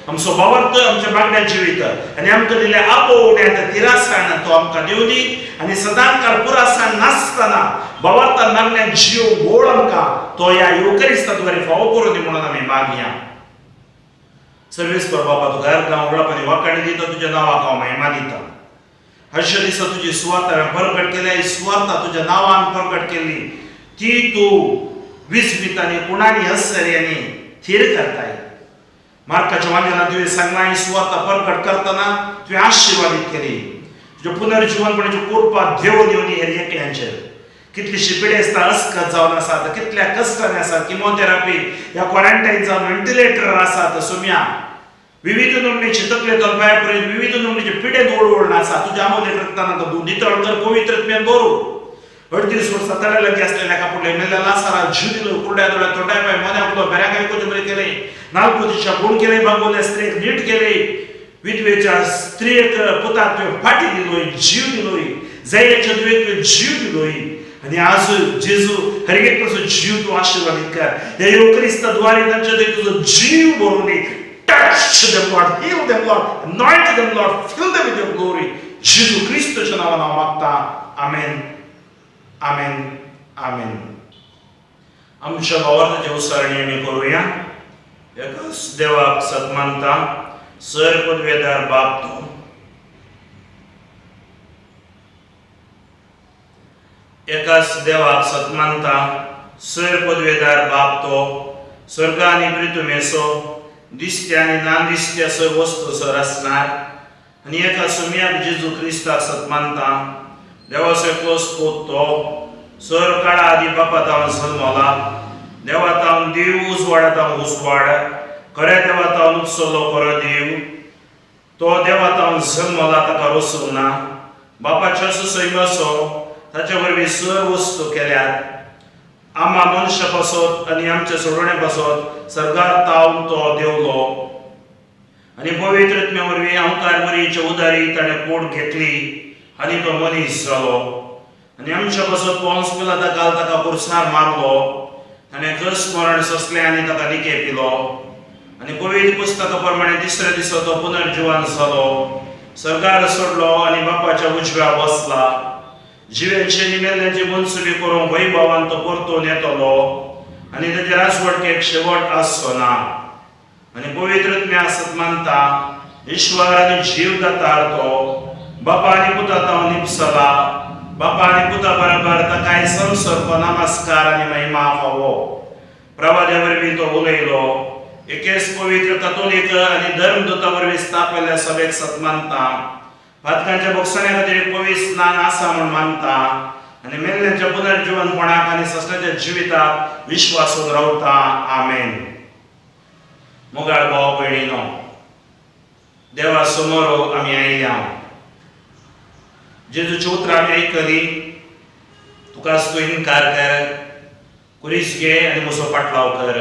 Speaker 2: आमचो भावार्थ आमच्या मागण्या जिवीत आनी आमकां दिल्या आपोवण्यात तिरासाण तो आमकां दिवनी. आनी सदांकाळ पुरासाण नासतना भावार्थान मागण्या जीव गोड आमकां तो ह्या युकरिस्तांत बरें फावो करूं दी म्हणून आमी मागया. सर्वेस्पर बाबा तुका गांव उगडपणी वाकाणी दिता, तुज्या नांवाक हांव महिमा दिता. अशे दिसा तुजी सुवात हांवें प्रगट केल्या, ही सुवात तुज्या नांवान प्रगट केल्ली ती तूं विस्मितांनी कुणांनी आश्चर्यांनी थीर करताय. मार्काच्या वांजेलांत तुवें सांगलां ही सुवात प्रगट करतना तुवें आशिर्वादीत केली. तुज्या पुनर्जीवनपणाची कृपा देव दिवनी हेर एकल्यांचेर. कितलीशी पिडेस्तां अस्कत जावन आसात, कितल्या कश्टांनी आसात, किमोथेरपी ह्या क्वॉरंटायन जावन व्हेंटिलेटर आसात सोम्या. विविध नमुनेची तकले तलपायापर्यंत विविध नमुनेचे पिडे ओळवळून आसा. तुज्या अमोल्य रक्तान तूं नितळ कर, पवित्रत्वेन दवरूं. 38 वर्सां तळे लागीं आसलेल्या कापुडले मेल्या लासारा जीव दिलो, कुरड्या दोळ्या तोंडाय पांय मन्याक उलो बेऱ्याक आयकोचें बरें केलें. नाल्पतीच्या गुण केले, भागोवल्या स्त्रीक नीट केले. विधवेच्या स्त्रीक पुताक तुवें फाटी दिलोय, जीव दिलोय. जयाच्या दुयेक तुवें जीव दिलोय. आनी आज जेजू हर एकचो जीव तूं आशिर्वादीत कर. ह्या युकरिस्ताद्वारे तांचे थंय तुजो जीव भरून दी. Touch them, Lord. Heal them, Lord. Anoint them, Lord. Fill them with your glory. जेजू क्रिस्ताच्या नांवान हांव मागता. आमेन, आमेन, आमेन. आमच्या भावार्थाची उसळणी आमी करूया. एकच देवाक सतमानता, सर पदवेदार बाप तूं. एकाच देवाक सतमानता, सर पदवेदार बाप तो, स्वर्ग आनी पृथ्वीचो दिसत्या आनी नादिसत्या सर्व वस्तू सर आसणार. आनी एका सोम्याक जेजू क्रिस्ताक सतमानता, देवाचो एकलो पूत तो, सर काळा आदी बापात हांव जल्मला. देवात हांव देव, उजवाडात हांव उजवाड, खऱ्या देवात हांव नुकसलो खरो देव. तो देवात हांव जल्मला ताका रसूंक ना. बापाच्या सुसैमाचो ताचे वरवीं सर्व वस्तू केल्यात. आम्हा मनशा पासत आनी आमच्या सोडोण्या पासत सर्गांत तावन तो देवलो. आनी पवित्रत्म्या वरवीं अवतार बरीचे उदारी ताणें पोट घेतली आनी तो मनीस जालो. आनी आमच्या पासत पोंस पिलाता काल ताका कुरसार मारलो. ताणें कस मरण सोंसलें आनी ताका निके पिलो. आनी पवित्र पुस्तका प्रमाणे तिसऱ्या दिसा तो पुनर्जीवन जालो, सर्गार सोडलो आनी बापाच्या उजव्या बसला. जिवेचे निमेल्यांची मनसुबी करूंक वैभवान तो परतून येतलो आनी ताचे राजवटकेक शेवट आसचो ना. आनी पवित्रत्म्या सतमानता, ईश्वर आनी जीव दातार तो, बापा आनी पुताक हांव निपसला. बापा आनी पुता बरोबर ताकाय संवसरको नमस्कार आनी महिमा फावो. प्रवाद्या वरवीं तो उलयलो. एकेच पवित्र कथोलीक आनी धर्मदूता वरवीं स्थापयल्ल्या सभेक सतमानता,
Speaker 1: पातकांच्या बक्षाण्या खातीर एक पवित्र स्नान आसा म्हूण मानता आनी मेल्ल्यांच्या पुनर्जीवनपणाक आनी ससण्याच्या जिविताक विश्वासून रावता. आमेन. मोगाळ भाव भयणीनो, देवा समोर आमी आयल्या. जेजूची उतरां आमी आयकली. तुकाच तूं इन्कार कर, कुरीस घे आनी म्हजो पाटलाव कर.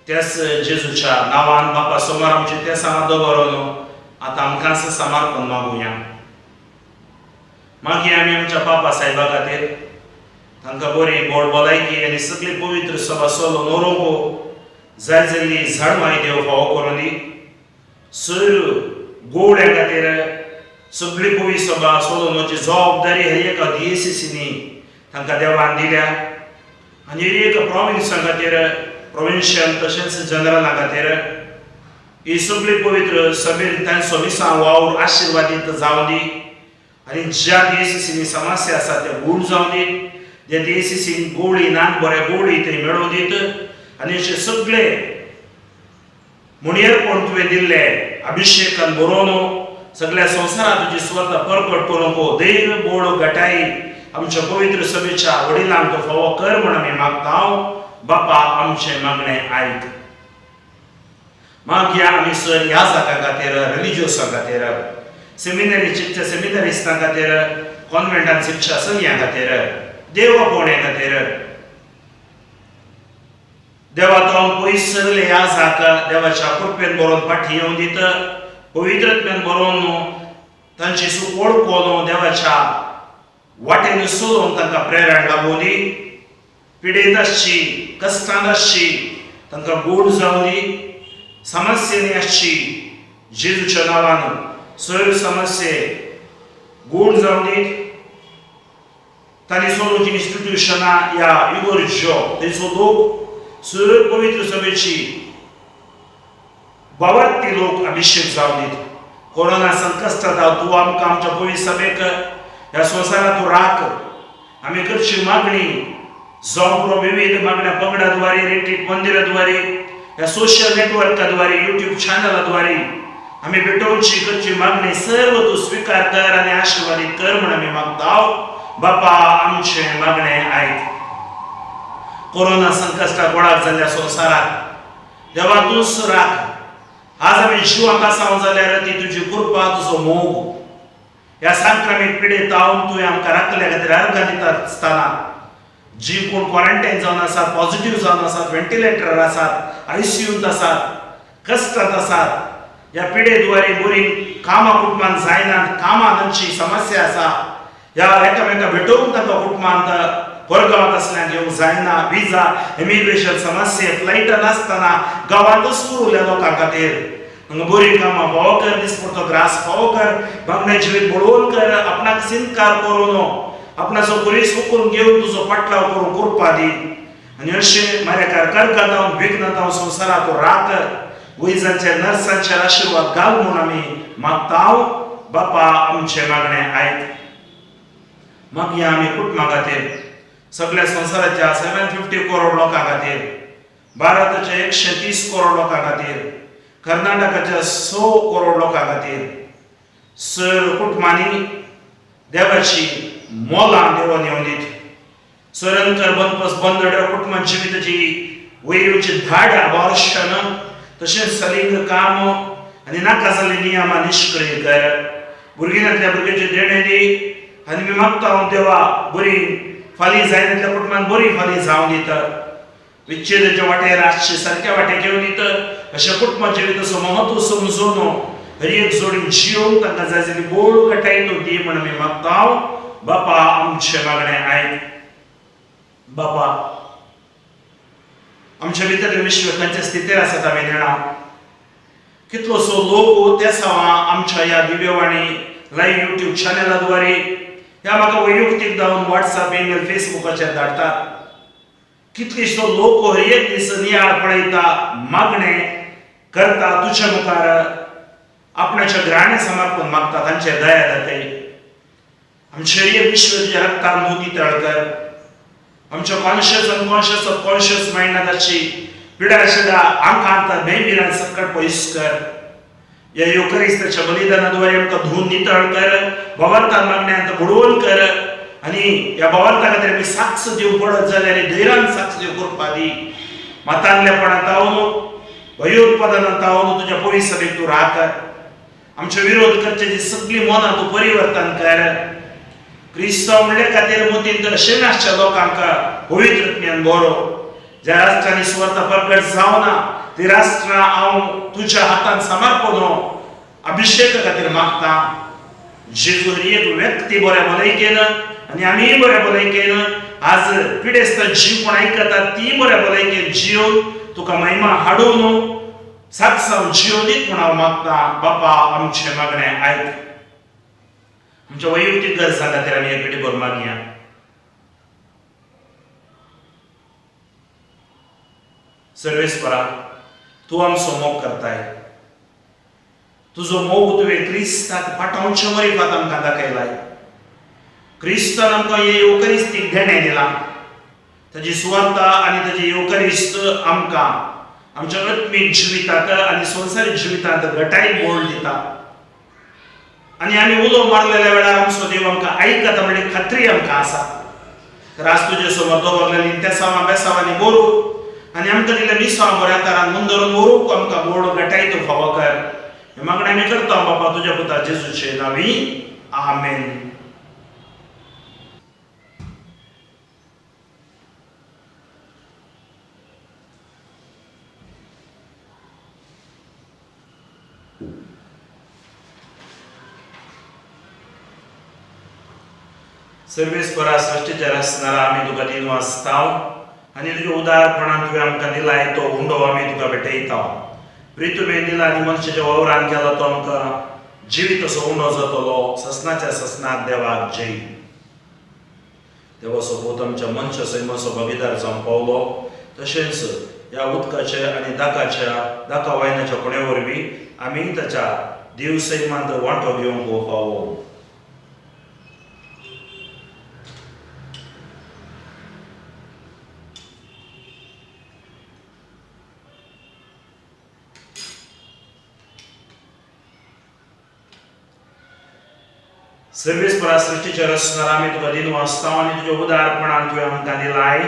Speaker 1: त्याच जेजूच्या नांवान बापा समोर आमचे ते सांगादो बरो न्हू. आतां आमकांच समर्पण मागुया. मागीर आमी आमच्या पापा साहेबा खातीर तांकां बरी बोड भलायकी आनी सगळी पवित्र सभा सोलो नोरोगो जाय जाल्ली झाडवांय देव फावो करून दी. सर गोड्या खातीर सगळी पवित्र सभा सोलोवपाची जबाबदारी हर एका DCCनी तांकां देवान दिल्या आनी हर एका प्रोविन्सा खातीर प्रोविन्शियल तशेंच जनरला खातीर ही सगळी पवित्र सभेन तांचो विसां वावर आशिर्वादीत जावं दी आनी ज्या DCCनी समस्या आसा त्या गूण जावं दी. ज्या DCCन गोळी नान बरे गोळी ते मेळोवन दीत आनी अशे सगळे मुणयेरपण तुवें दिल्ले अभिषेकान बरोवन सगळ्या संवसारांत तुजी स्वता परकट करूंक धैर्य बोड घटाई आमच्या पवित्र सभेच्या वडिलांक फावो कर म्हूण आमी मागता. बापा आमचे मागणे आयक. मागया आमी सर ह्या जागा खातीर रिलिजियसा खातीर सेमिनरी शिकच्या सेमिनरिस्टां खातीर कॉन्वेंटान शिकच्या सगळ्यां खातीर देवा कोणे खातीर देवा तो पयस सरले ह्या जागा देवाच्या कृपेन बरोवन फाटीं येवं दीत. पवित्रत्वेन बरोवन तांची सूख वळखून देवाच्या वाटेन चलोवंक तांकां प्रेरण लाभूं दी. पिडेत आसची कश्टांत आसची तांकां गूण जावं दी. समस्येनी आसची जेजूच्या नांवान सर समस्ये गूण जावं दी. तांणी सोलोवची इन्स्टिट्यूशनां ह्या इगोर्ज्यो थंयचो लोक सर पवित्र सभेची बावत्ती लोक अभिषेक जावं दीत. कोरोना संकश्टांत तूं आमकां आमच्या पवित्र सभेक ह्या संवसारांत तूं राख. आमी करची मागणी जावं विविध मागण्या पंगडाद्वारे रेटीट मंदिराद्वारे ह्या सोशल नेटवर्काद्वारे यूट्यूब चॅनलाद्वारे आमी भेटोवची करची मागणी सर्व तूं स्वीकार कर आनी आशिर्वादीत कर म्हूण आमी मागता. बापा आमचे मागणे आयक. कोरोना संकश्टाक वळाक जाल्ल्या संवसाराक देवा तूंच राख. आज आमी जिवाक आसांव जाल्यार ती तुजी कृपा तुजो मोग. ह्या सांक्रमीक पिडेत तुवें आमकां राखल्या खातीर अर्घां दिता आसतना जी कोण क्वॉरंटायन जावन आसात, पॉझिटिव्ह जावन आसात, व्हेंटिलेटरार आसात, ICUंत आसात, कश्टांत आसात, ह्या पिडेद्वारे बरी कामां कुटुंबांत जायनात, कामां तांची समस्या आसा, ह्या एकामेकां भेटोवंक तांकां कुटुंबांत परगांवांत आसल्यांक येवंक जायना, विजा इमिग्रेशन समस्ये फ्लायटान आसतना गांवांतूच उरल्या लोकां खातीर बरी कामां फावो कर. दिसपडटो ग्रास फावो कर. मागणे जिवीत बळोवन कर. आपणाक सिनकार करून आपणाचो कुरीस उखलून घेवन तुजो पाटलाव करून कृपा दी. आनी अशें मारेकार करकतावन विघ्नतावन संवसारांत तूं राख. वैजांचेर नर्सांचेर आशिर्वाद घाल म्हूण आमी मागता. बापा आमचे मागणे आयक. मागया आमी कुटुंबा खातीर सगळ्या संवसाराच्या 750 करोड लोकां खातीर, भारताच्या 130 करोड लोकां खातीर, कर्नाटकाच्या 100 करोड लोकां खातीर सर कुटुंबांनी देवाची मोलां देवान येवं दीत. सरंकर बनपस बंदड्या कुटुंबां जिविताची वैरवची धाड अबॉर्शन तशेंच सलिंग काम आनी नाका जाल्ली नियमां निश्क्रीय कर. भुरग्यांतल्या भुरग्याची देणे दी. आनी मी मागता देवा बरी फाली जायनातल्या कुटुंबांत बरी फाली जावं दिता. विच्छेदाच्या वाटेर आसचे सारक्या वाटेक येवं दिता. अशा कुटुंबा जिविताचो महत्व समजून हर एक जोडीन जियोवंक तांकां जाय जाल्ली बोड घटाय तूं दी म्हूण आमी मागता. बापा आमचे मागणे आयक. बापा आमच्या भितरले विश्व खंयच्या स्थितीर आसात आमी जाणा. कितलोसो लोक त्या सावा आमच्या ह्या दिव्यवाणी लायव्ह यूट्यूब चॅनलाद्वारे ह्या म्हाका वैयक्तीक जावन व्हॉट्सअप ईमेल फेसबुकाचेर धाडटात. कितलीशो लोक हर एक दीस नियाळ पळयता, मागणे करता, तुज्या मुखार आपणाच्या घराणे समर्पण मागता. तांचेर दया दाखय. आमचे एक विश्व तुज्या रक्तान मोती तळकर. आमच्या कॉन्शियस अनकॉन्शियस सबकॉन्शियस मायंडाची पिडा शिडा आंकांत बेबिरान सकट पयस कर. या युकरिस्ताच्या बलिदानाद्वारे आमकां धुवन नितळ कर, भवार्थान मागण्यांत बुडवून कर आणि या भवार्था खातीर आमी साक्ष दिवंक पडत जाल्यार धैर्यान साक्ष दिवंक करपा दी. मतांतलेपणांत तावून भयोत्पादनांत तावून तुज्या पवित्र सभेक तूं राखर. आमचे विरोध करच्याची सगळी मनां तूं परिवर्तन कर. क्रिस्तांव म्हणल्या खातीर मतींत अशें नासच्या लोकांक पवित्रत्म्यान भरो. ज्या राष्ट्रांनी स्वता प्रकट जावना ती राष्ट्रां हांव तुज्या हातांत समर्पण अभिषेका खातीर मागता. जेजू हर एक व्यक्ती बऱ्या भलायकेन आणि आमी बऱ्या भलायकेन आज पिडेस्त जीव कोण आयकतात ती बऱ्या भलायकेन जिवन तुका महिमा हाडून साक्षांत जिवनीत म्हूण हांव मागता. बापा आमचें मागणें आयक. आमच्या वैयक्तीक गरजां खातीर आमी एक कडेन मागया. सर्वेस्परा तूं आमचो मोग करताय. तुजो मोग तुवें क्रिस्ताक पाठोवच्या वरीफात आमकां दाखयलाय. क्रिस्तान आमकां हे युकरिस्तीक देणें दिलां. ताची सुवार्थ आनी ताची युकरिस्त आमकां आमच्या आत्मीक जिवितांत आनी संवसारीक जिवितांत घटाय मोल दिता. आनी आमी उलो मारलेल्या वेळार आमचो देव आमकां आयकता म्हणली खात्री आमकां आसा. तर आज तुजे समोर दवरलेली तेसावां बेसावांनी मोरू आनी आमकां दिल्या मिसां बऱ्या तरान मुंदरून मोरूंक आमकां गोड घटाय तूं फावो कर. हे मागणें आमी करता बापा तुज्या पुता जेजूचे नांवी. आमेन. सर्वेस्परा सृष्टीच्या रचणारा आमी तुका दिन वाचताव आनी तुज्या उदारपणान तुवें आमकां दिलाय तो हुंडो आमी तुका भेटयताव. प्रितुमेन दिला आनी मनशाच्या वावरान केला तो आमकां जिवीत असो हुंडो जातलो. ससनाच्या ससनाक देवाक जय. देवा सोबत आमच्या मनशा सैमाचो भागीदार जावंक पावलो. तशेंच ह्या उदकाच्या आनी दाका वायनाच्या कोणे वरवीं आमी ताच्या देव सैमांत वांटो घेवंक फावो. सर्वेस्परा सृष्टीच्या रचणारा आमी तुका दिन वाचताव आनी तुज्या उदारपणान तुवें आमकां दिलाय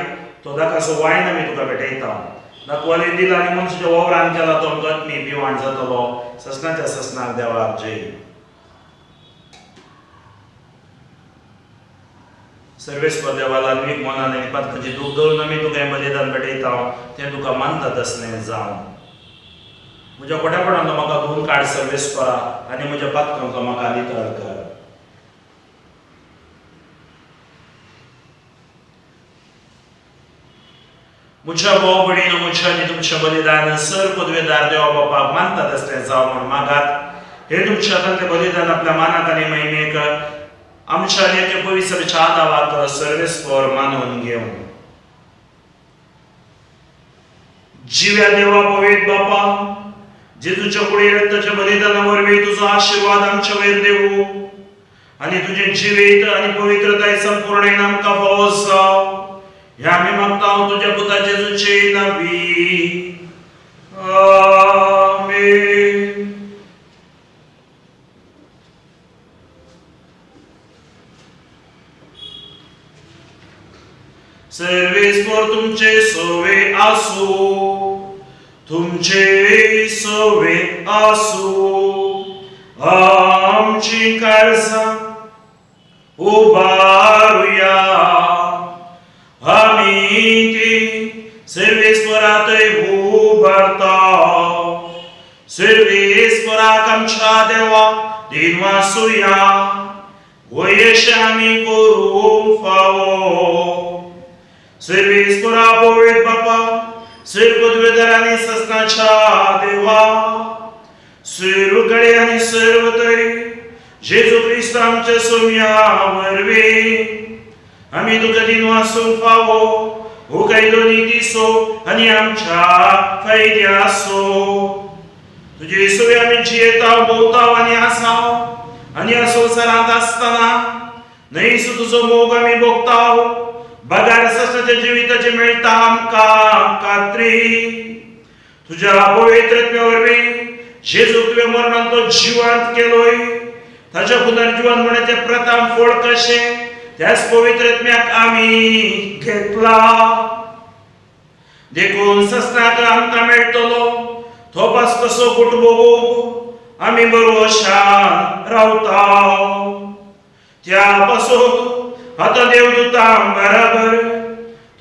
Speaker 1: तो दाकाचो वायन आमी तुका भेटयताव. दाखवालें दिला आनी मनशाच्या वावरान केला तो आमकां आत्मी पिवाण जातलो. ससनाच्या ससनाक देवाक जय. सर्वेस्पर देवा लालवीक मनान आनी पातकाची दूख धरून आमी तुका हें बलिदान भेटयताव तें तुका मानता तसलें जावं. म्हज्या खोटेपणांतलो म्हाका धुवन काड सर्वेस्परा आनी म्हज्या पातकांतलो म्हाका नितळ कर. म्हज्या भाव भयणीनो म्हज्या आनी तुमचें बलिदान सर पदवेदार देवा बापाक मानता तसलें जावं म्हूण मागात. हे तुमच्या हातांतलें बलिदान आपल्या मानाक आनी महिमेक आमच्या आनी एके पवित्र सभेच्या आदाराक सर्वेस्पर मानून घेवं. जिव्या देवा पवित्र बापा जेजूच्या कुडी रक्ताच्या बलिदाना वरवीं तुजो आशीर्वाद आमच्या वयर देवू आनी तुजें जिवीत आनी पवित्रताय संपूर्ण आमकां फावो जावं. ह्या आमी मागता तुज्या पुता जेजूचे नांवी. आमेन. सर्वेस्पर तुमचे सोवे आसू. तुमचे सोवे आसू. आमची काळजां उबारुया. आमी ती सर्वेस्परांतय उबारताव. सर्वेस्पराक आमच्या देवा दिन वाचुया. गोयेशे आमी करूंक फावो. सर्वेस्परा पवित्र बापा सर पदवेदार आनी ससनाच्या देवा सर्वकडे आनी सर्वतरी जेजू क्रिस्त आमच्या सोम्या वरवीं आमी तुका दिन वाचूंक फावो. हो कायदो नितीसो आनी आमच्या फायद्याचो. तुजे सोय आमी जियेताव भोंवताव आनी आसाव आनी ह्या संवसारांत आसतना न्हयस तुजो मोग आमी भोगताव. बगार ससनाच्या जिविताचे मेळटा आमकां खात्री. तुज्या पवित्रत्म्या वरवीं जेजू तुवें मरणान तो जिवंत केलोय, ताच्या पुनर्जीवन म्हणचे प्रथम फळ कशे त्याच पवित्र आत्म्याक आमी घेतला. देखून सस्नाक आमकां मेळटलो तो पास कसो गुटबोगूंक आमी बरोशान रावता. त्या पासून आतां देवदूतां बराबर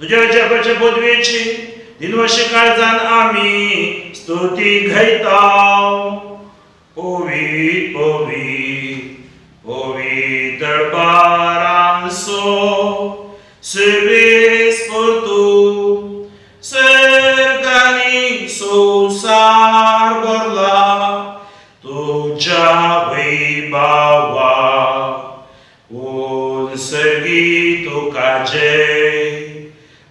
Speaker 1: तुज्या जपाच्या पदवेची दिनवशी काळजान आमी स्तुती घायता. ओवी ओवी ओवी दरबारांचो सर्वेस परतू सर्गांनी संसार भरला तुज्या वैभवा. ओन सर्गी तुका जय,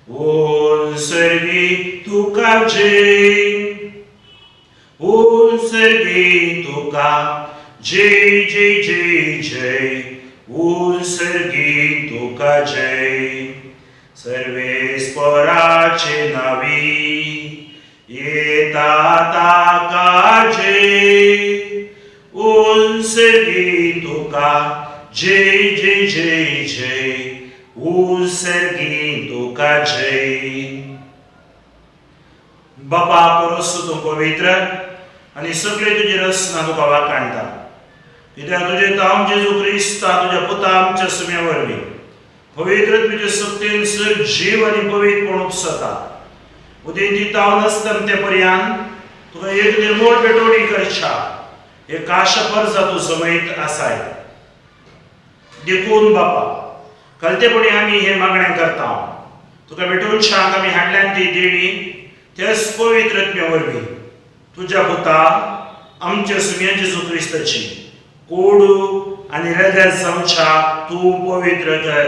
Speaker 1: ओन सर्गी तुका जय, ओन सर्गी तुका जय जय जय जय, ओन सर्गी तुका जय. सर्वेस्पराचे नावी येता ताका जय, ओन सर्गी तुका जय जय जय जय, ओन सर्गी तुका जय. बापा परस तूं पवित्र आनी सगळे तुजी रचना तुका वाखाणटा, कित्याक तुजे नांव जेजू क्रिस्ता तुज्या पुता आमच्या सुम्या वरवीं पवित्र तुजे सक्तीन सर जीव आनी पवित्रपण उपसता. उदें दिताव नासतना ते पर्यंत तुका एक निर्मळ बेटोडी करच्या एक आशा परजा तूं समयत आसाय. देखून बापा कलतेपणी आमी हे मागणें करता तुका बेटोवच्याक आमी हाडल्यान ती देणी तेच पवित्र आत्म्या वरवीं तुज्या पुता आमच्या सुम्या जेजू क्रिस्ताची कोडू आनी रगत जावच्या तूं पवित्र कर.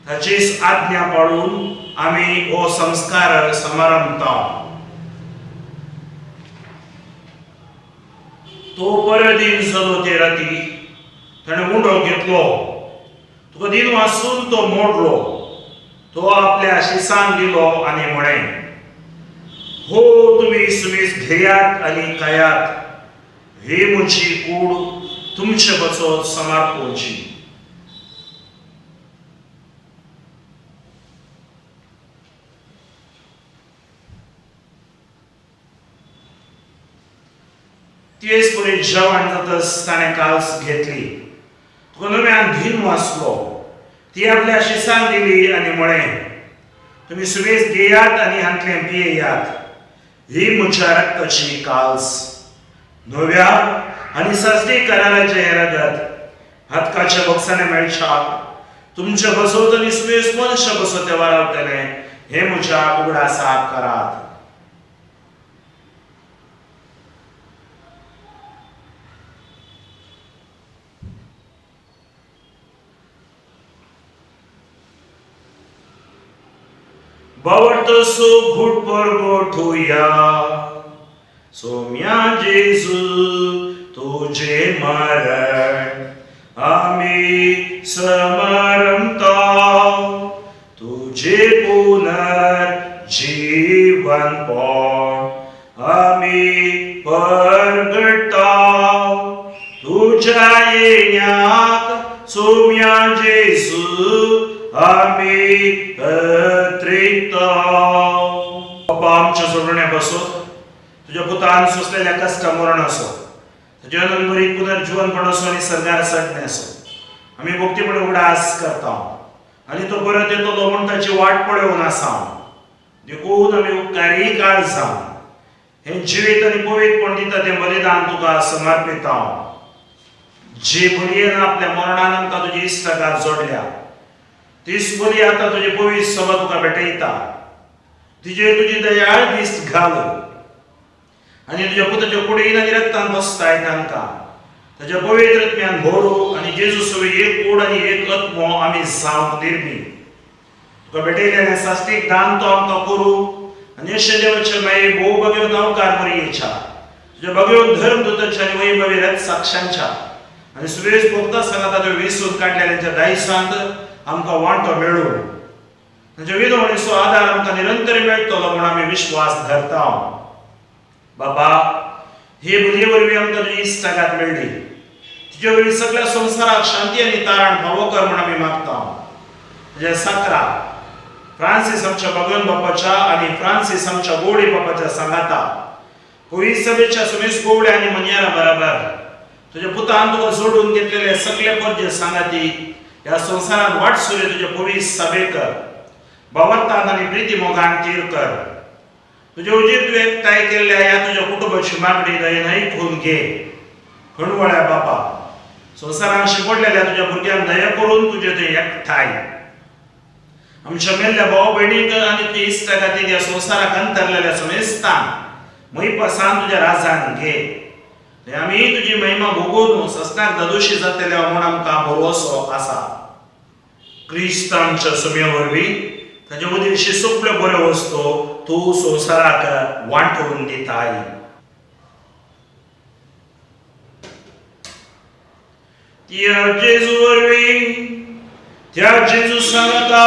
Speaker 1: ताचीच आज्ञा पाळून आमी हो संस्कार समारंभता. तो परदीन जालो ते राती ताणें मुंडो घेतलो, तुका दिन वाचून तो मोडलो, तो आपल्या शिसांक दिलो आनी म्हणें, हो तुमी सुमीस घेयात आनी खायात, ही म्हजी कूड तुमचे बचत समर्पणची. तेच परी जेवण जातच ताणें काल्स घेतली, तुका नव्यान धीन वाचलो, ती आपल्या शिसांक दिली आनी म्हळें, तुमी सुमेस घेयात आनी हांतलें पियेयात, ही म्हज्या रक्ताची काल्स, नव्या आनी सस्ती कराराचें हें रगत हतकाच्या बक्षाने मेळच्याक तुमचे बसवत आनी सुमेस मनशा बसोते वारावतले हे म्हज्या उगडासाक करात. बावटसो घुटभर गोठुया, सोम्या जेजू तुझे मरण आमी समरमता, तुझे पुनर्जीवनपण आमी परगटा. तुझ्या येण्याक सोम्या जेजू आमी अत्रिता. बापा आमच्या सोडण्या बसोत तुझ्या पुतान सोसलेल्या कष्ट मरण असो, तुझ्या नंबरीत पुनर्जीवनपण असो आनी सरगार चडणे असो, आमी भक्तीपणे उगडास करता आनी तो परत येतलो म्हूण ताची वाट पळोवन आसा. देखून आमी उपकारी काळ जावन हे जिवीत आनी पवित्रपण दिता तें बलिदान तुका समर्पिता. जी बलयेन आपल्या मरणान आमकां तुजी इश्टगात जोडल्या, तीच बली आतां तुजी पवित्र सभा तुका भेटयता. तिजेर तुजी दयाळ दिश्ट घाल आनी तुज्या पुताच्या कुडीन आनी रक्तान बसताय तांकां ताच्या पवित्र आत्म्यान भरू आनी जेजू सवे एक कूड आनी एक आत्मो आमी जावंक निर्मी. तुका भेटयलें साश्टीक दान तो आमकां करूं आनी अशें देवाचे माये भोव भगेव नवकार मरयेच्या तुज्या भगेव धर्मदूताच्या आनी वैभवी रथ साक्षांच्या आनी सुरेश भोगता सांगात त्यो विसून काडलेल्यांच्या दायसांत आमकां वांटो मेळूं तांच्या विनवणेचो आदार आमकां निरंतर मेळटलो म्हूण आमी विश्वास धरता. बाबा
Speaker 2: हे बुद्धी वरवीं आमकां तुजी इश्टागात मेळ्ळी. तुजे वरवीं सगळ्या संवसाराक शांती आनी तारण फावो कर म्हूण आमी मागता. तुज्या साकरा फ्रांसीस आमच्या भगवन बापाच्या आनी फ्रांसीस आमच्या गोडे बापाच्या सांगाता पवित्र सभेच्या समेस्त गोवड्या आनी मनियारा बराबर तुज्या पुतान तुका जोडून घेतलेले सगळे पद्य सांगाती ह्या संवसारात वाट सुरे तुज्या पवित्र सभेकर भावार्थान आनी प्रिती मोगान तीर कर. तुजे उजेर तूं एकठांय केल्ल्या ह्या तुज्या कुटुंबाची मागणी दयेन आयकून घे. हणवळ्या बापा संवसारांत शिपडलेल्या तुज्या भुरग्यांक दया करून तुजे थंय एकठांय आमच्या मेल्ल्या भाव भयणीक आनी तुज्या इश्टागातीक ह्या संवसाराक अंतरलेल्या समेस्तान मैपासान तुज्या राजान घे. आमी तुजी महिमा भोगून सस्नाक दोशी जातले म्हूण आमकां भरवसो आसा. क्रिस्त आमच्या सुम्या वरवीं ताचे उद्देशी सगळ्यो बऱ्यो वस्तू तूं संवसाराक वांटून दिताय. त्या जेजू वरवीं त्या जेजू सांगता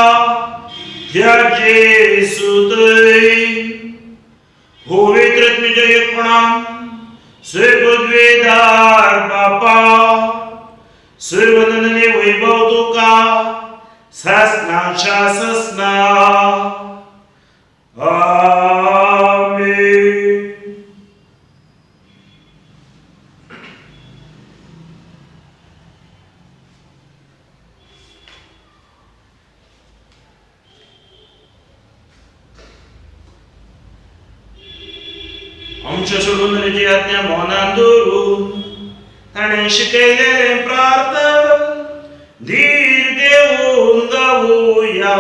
Speaker 2: त्या जेजू थंय पवित्र तुज्या एकपणान सर्वद्वेदार बापा सर्वनंदने वैभव तुका सासनाच्या ससना आमेन. आमच्या सोडून आज्ञा मनान दवरून ताणें शिकयलेलें प्रार्थना धीर घेवन गावुया.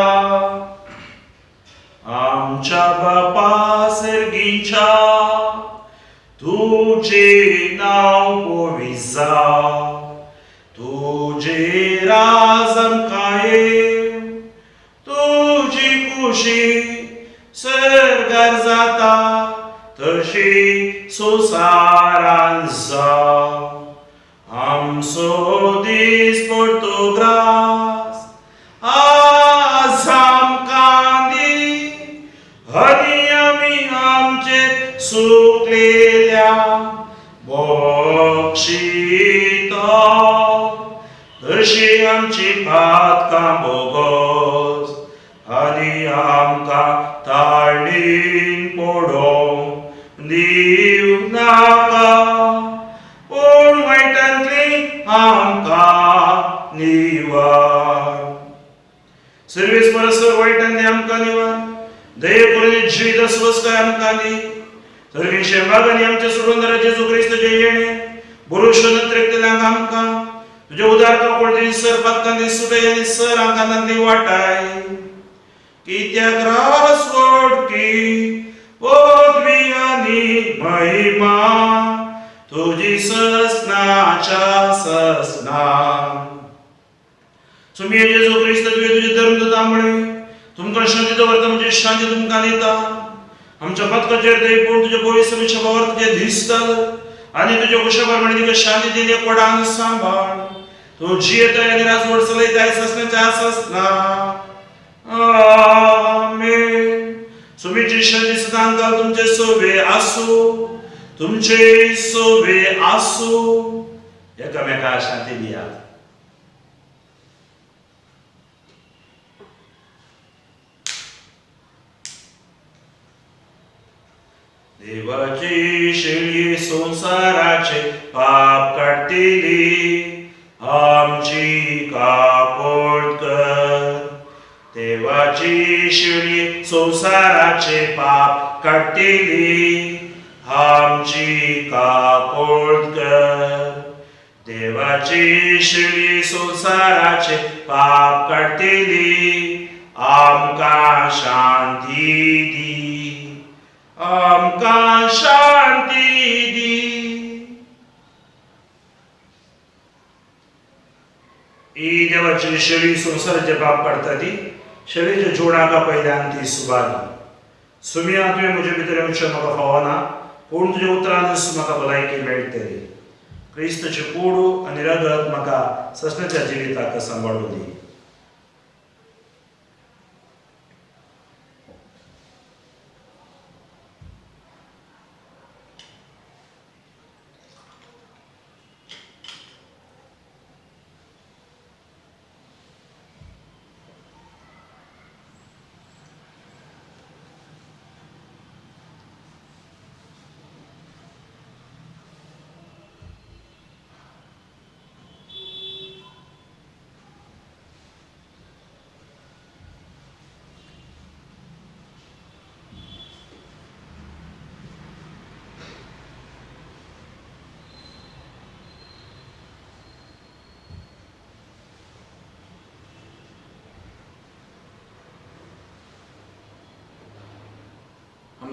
Speaker 2: आमच्या बापा सर्गीच्या तुझे नाव पवित्र जावं. तुझे राज आमकां येवं. तुजी खुशी सर्गार जाता तशी संवसारांत जावं. आमचो दीस पडतो ग्रास आज आमकां दी आनी आमी आमचे चुकलेल्या बक्षिता तशी आमची पातकां बोगोस आनी आमकां ताळणीन पडोवंक दिवं नाका पूण वायटांतली आमकां निवार. सर्वेस परस्पर वायटांतली आमकां निवार. दये करून जिवीत अस्वस्थकाय आमकां दी. सर्वेशे मागणी आमचे सोडून दर जेजू क्रिस्तचे येणे बरोशो नत्रेकतेल्यांक आमकां तुजे उदार कपडे सर पत्कांनी सुटय आनी सर आंकांतांतली वाटाय. कित्याक रास वडकी पदवी आनी महिमा तुजी ससनाच्या ससनान. सुमी जेजू क्रिस्त तुजे धर्मदूता म्हणे तुमकां शांती दवरता म्हणजे शांती तुमकां दिता. आमच्या पत्काचेर दयपूर तुजे पवित्र सभेच्या भावार तुजे दिसतल आनी तुजे कुशाप्रमाणे तिका शांती दिली कोडान सांबाळ. तूं जियेताय आनी राजवट चलयताय ससनाच्या ससना आमेन. सुमीची शांती सदां काल तुमचे सोबे आसूं. तुमचे सोबे आसूं. एकामेकाक शांती दिया. देवाची शेळी संसाराचे पाप काढतेली आमची कापड कर. देवाची शेळी संसाराचे पाप काढतेली आमची कापड कर. देवाची शेळी संसाराचे पाप काढतेली आमकां शांती दी. आमकां शांती दी. ही देवाची शेळी संसाराचे पाप काढता ती शेळीच्या जोडाका पयल्यान ती सुबादी. सुमिया तुवें म्हजे भितर येवचें म्हाका फावना पूण तुज्या उतरान म्हाका भलायकी मेळटली. क्रिस्तचे कोडू आनी रगत म्हाका ससनाच्या जिविताक सांबाळूं दी.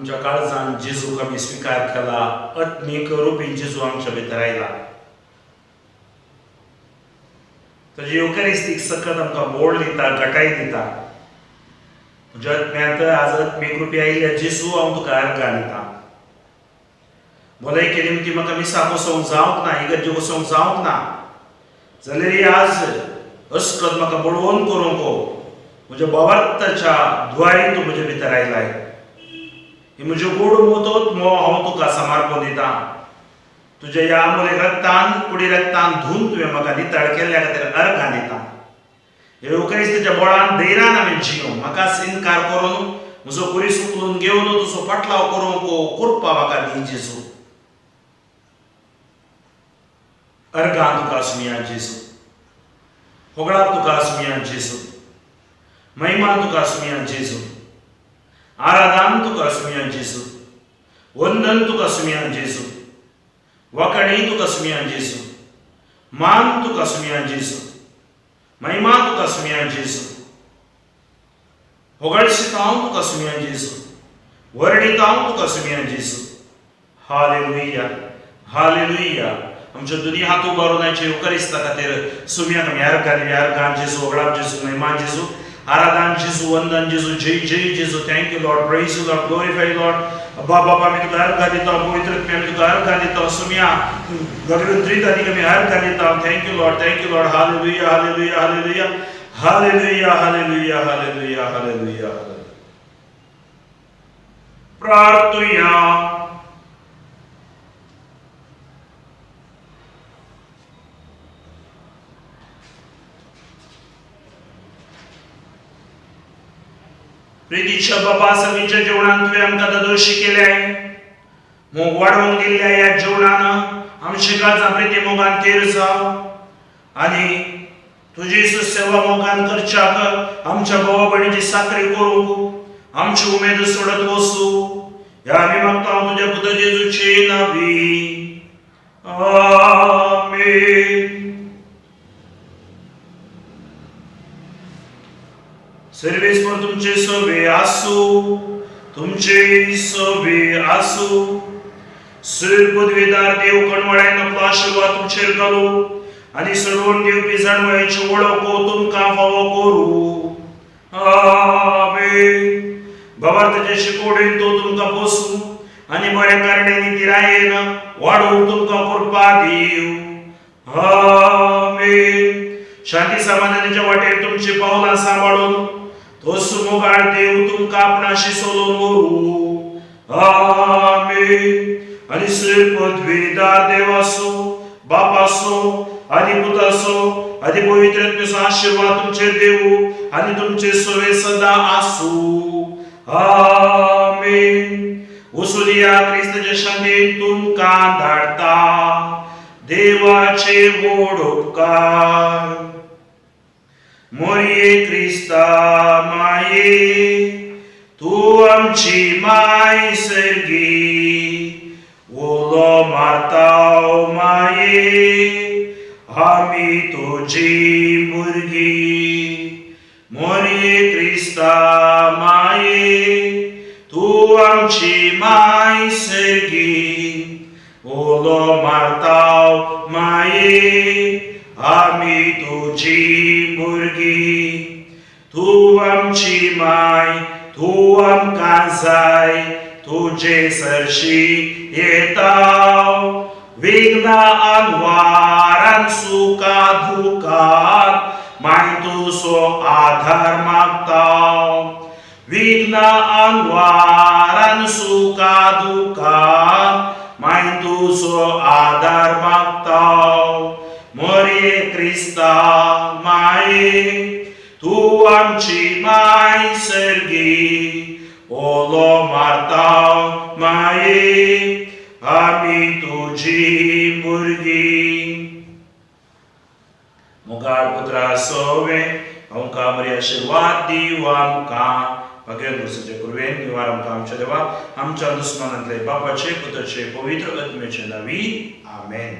Speaker 1: आमच्या काळजान जेजूक आमी स्वीकार केला, आत्मीक रुपी जेजू आमच्या भितर आयला. तुजी युकॅरिस्तीक सकत आमकां बोड दिता, घटाय दिता. तुज्या आत्म्यांत आज आत्मीक रुपी आयिल्ल्या जेजू हांव तुका अर्गां दिता. भलायके निमती म्हाका मिसा बसोवंक जावंक ना, इगर्जे बसोवंक जावंक ना, जाल्यार आज अस्कत म्हाका बडवून करूंक म्हज्या बोवार्थाच्या द्वारी तूं म्हजे भितर आयलाय. ही म्हज्यो गोड मोतोत मोव हांव तुका समर्पण दिता. तुज्या ह्या अमोल रक्तान, कुडी रक्तान धुवन तुवें म्हाका नितळ केल्ल्या खातीर अर्गां दिता. हे युकॅरिस्तीच्या बोळान धैर्यान आमी जियोंक, म्हाका इन्कार करून म्हजो कुरीस उखलून घेवन तुजो पाटलाव करूंक कृपा म्हाका दी जेजू. अर्गां तुका आसुया जेजू, होगळाक तुका आसुया जेजू, महिमा तुका आसुया जेजू, आराधन तुका आसुया जेजू, वंदन तुका आसुया जेजू, वखणी तुका आसुया जेजू, मान तुका आसुया जेजू, महिमा तुका आसुया जेजू, होगळशिकां तुका आसुया जेजू, वर्णितां तुका आसुया जेजू. Hallelujah, hallelujah. आमच्या दुनिया हात उबारूनाचे युकॅरिस्ता खातीर सुमयाक आमी अर्गां दिवया. अर्गां जेजू, होगळाक जेजू, महिमा जेजू, आराधन जेजू, वंदन जेजू, जय जय जेजू. Thank you lord, praise you lord, glorify lord. बाबा आमी तुका अर्गां दिता, पवित्र आमी तुका अर्गां दिता. सुमया गगन त्रितानीक आमी अर्गां दिता. Thank you lord, thank you lord. हालेलुया, हालेलुया, हालेलुया, हालेलुया, हालेलुया, हालेलुया, हालेलुया. प्रार्थुया. प्रितीच्या बाबा, सगळीच्या जेवणान तुवें आमकां दोशी केल्याय, मोग वाडोवंक दिल्ल्या ह्या जेवणान आमची काळजां प्रिती मोगान तेर जाव आनी तुजी सेवा मोगान करच्याक आमच्या भावा भयणीची साखरी करूंक आमची उमेद सोडत वचू. ह्या आमी मागता हांव तुज्या पुत्र जेजूचे नांवी. आमेन. सर्वेस्वर तुमचे सोबे आसू, तुमचे सोबे आसू. सूर पदवीदार देव कणवळ्यान आपलो आशीर्वाद तुमचेर घालू आनी सोडवून दिवपी जाणवळीची वळख तुमकां फावो करूं. आमेन. भावार्थाचे शिकोडेन तो तुमकां पोसू आनी बऱ्या कारणांनी तिरायेन वाडोवंक तुमकां कृपा दिव. आमेन. शांती समाधानाच्या वाटेर तुमची पावलां सांबाळून तो सुमोगाळ देव तुमकां आपणाशी सोलून व्हरू. आमेन. आनी श्री पदवीदार देव आसो, बाप आसो आनी पुत आसो आनी पवित्र आत्म्याचो आशीर्वाद तुमचेर देवू आनी तुमचे सोवे सदां आसूं. आमेन. वसुलिया क्रिस्ताच्या शांतीन तुमकां धाडटा. देवाचे व्हड उपकार. मोरये क्रिस्ता माये, तूं आमची माय सर्गी. ओलो मारताव माये, आमी तुजी भुरगी. मोरये क्रिस्ता माये, तूं आमची माय सर्गी. ओलो मारताव माये, आमी तुजी भुरगी. तूं आमची माय, तूं आमकां जाय, तुजे सरशी येताव. विघ्ना आनवारान सुखा दुखात माय तुजो आधार मागताव. विघ्ना आनवारान सुखा दुखात माय तुजो आधार मागताव. मोरये क्रिस्ता माये, तूं आमची माय सर्गी. ओलो मारताव माये, आमी तुजी भुरगी. मोगाळ पुत्रा सोवे आमकां बरे आशीर्वाद दिव. आमकां भगवान कृष्णाचे कृपेन निवार आमकां आमच्या देवा आमच्या दुस्मानांतले बापाचे पुत्राचे पवित्र आत्म्याचे नांवी. आमेन.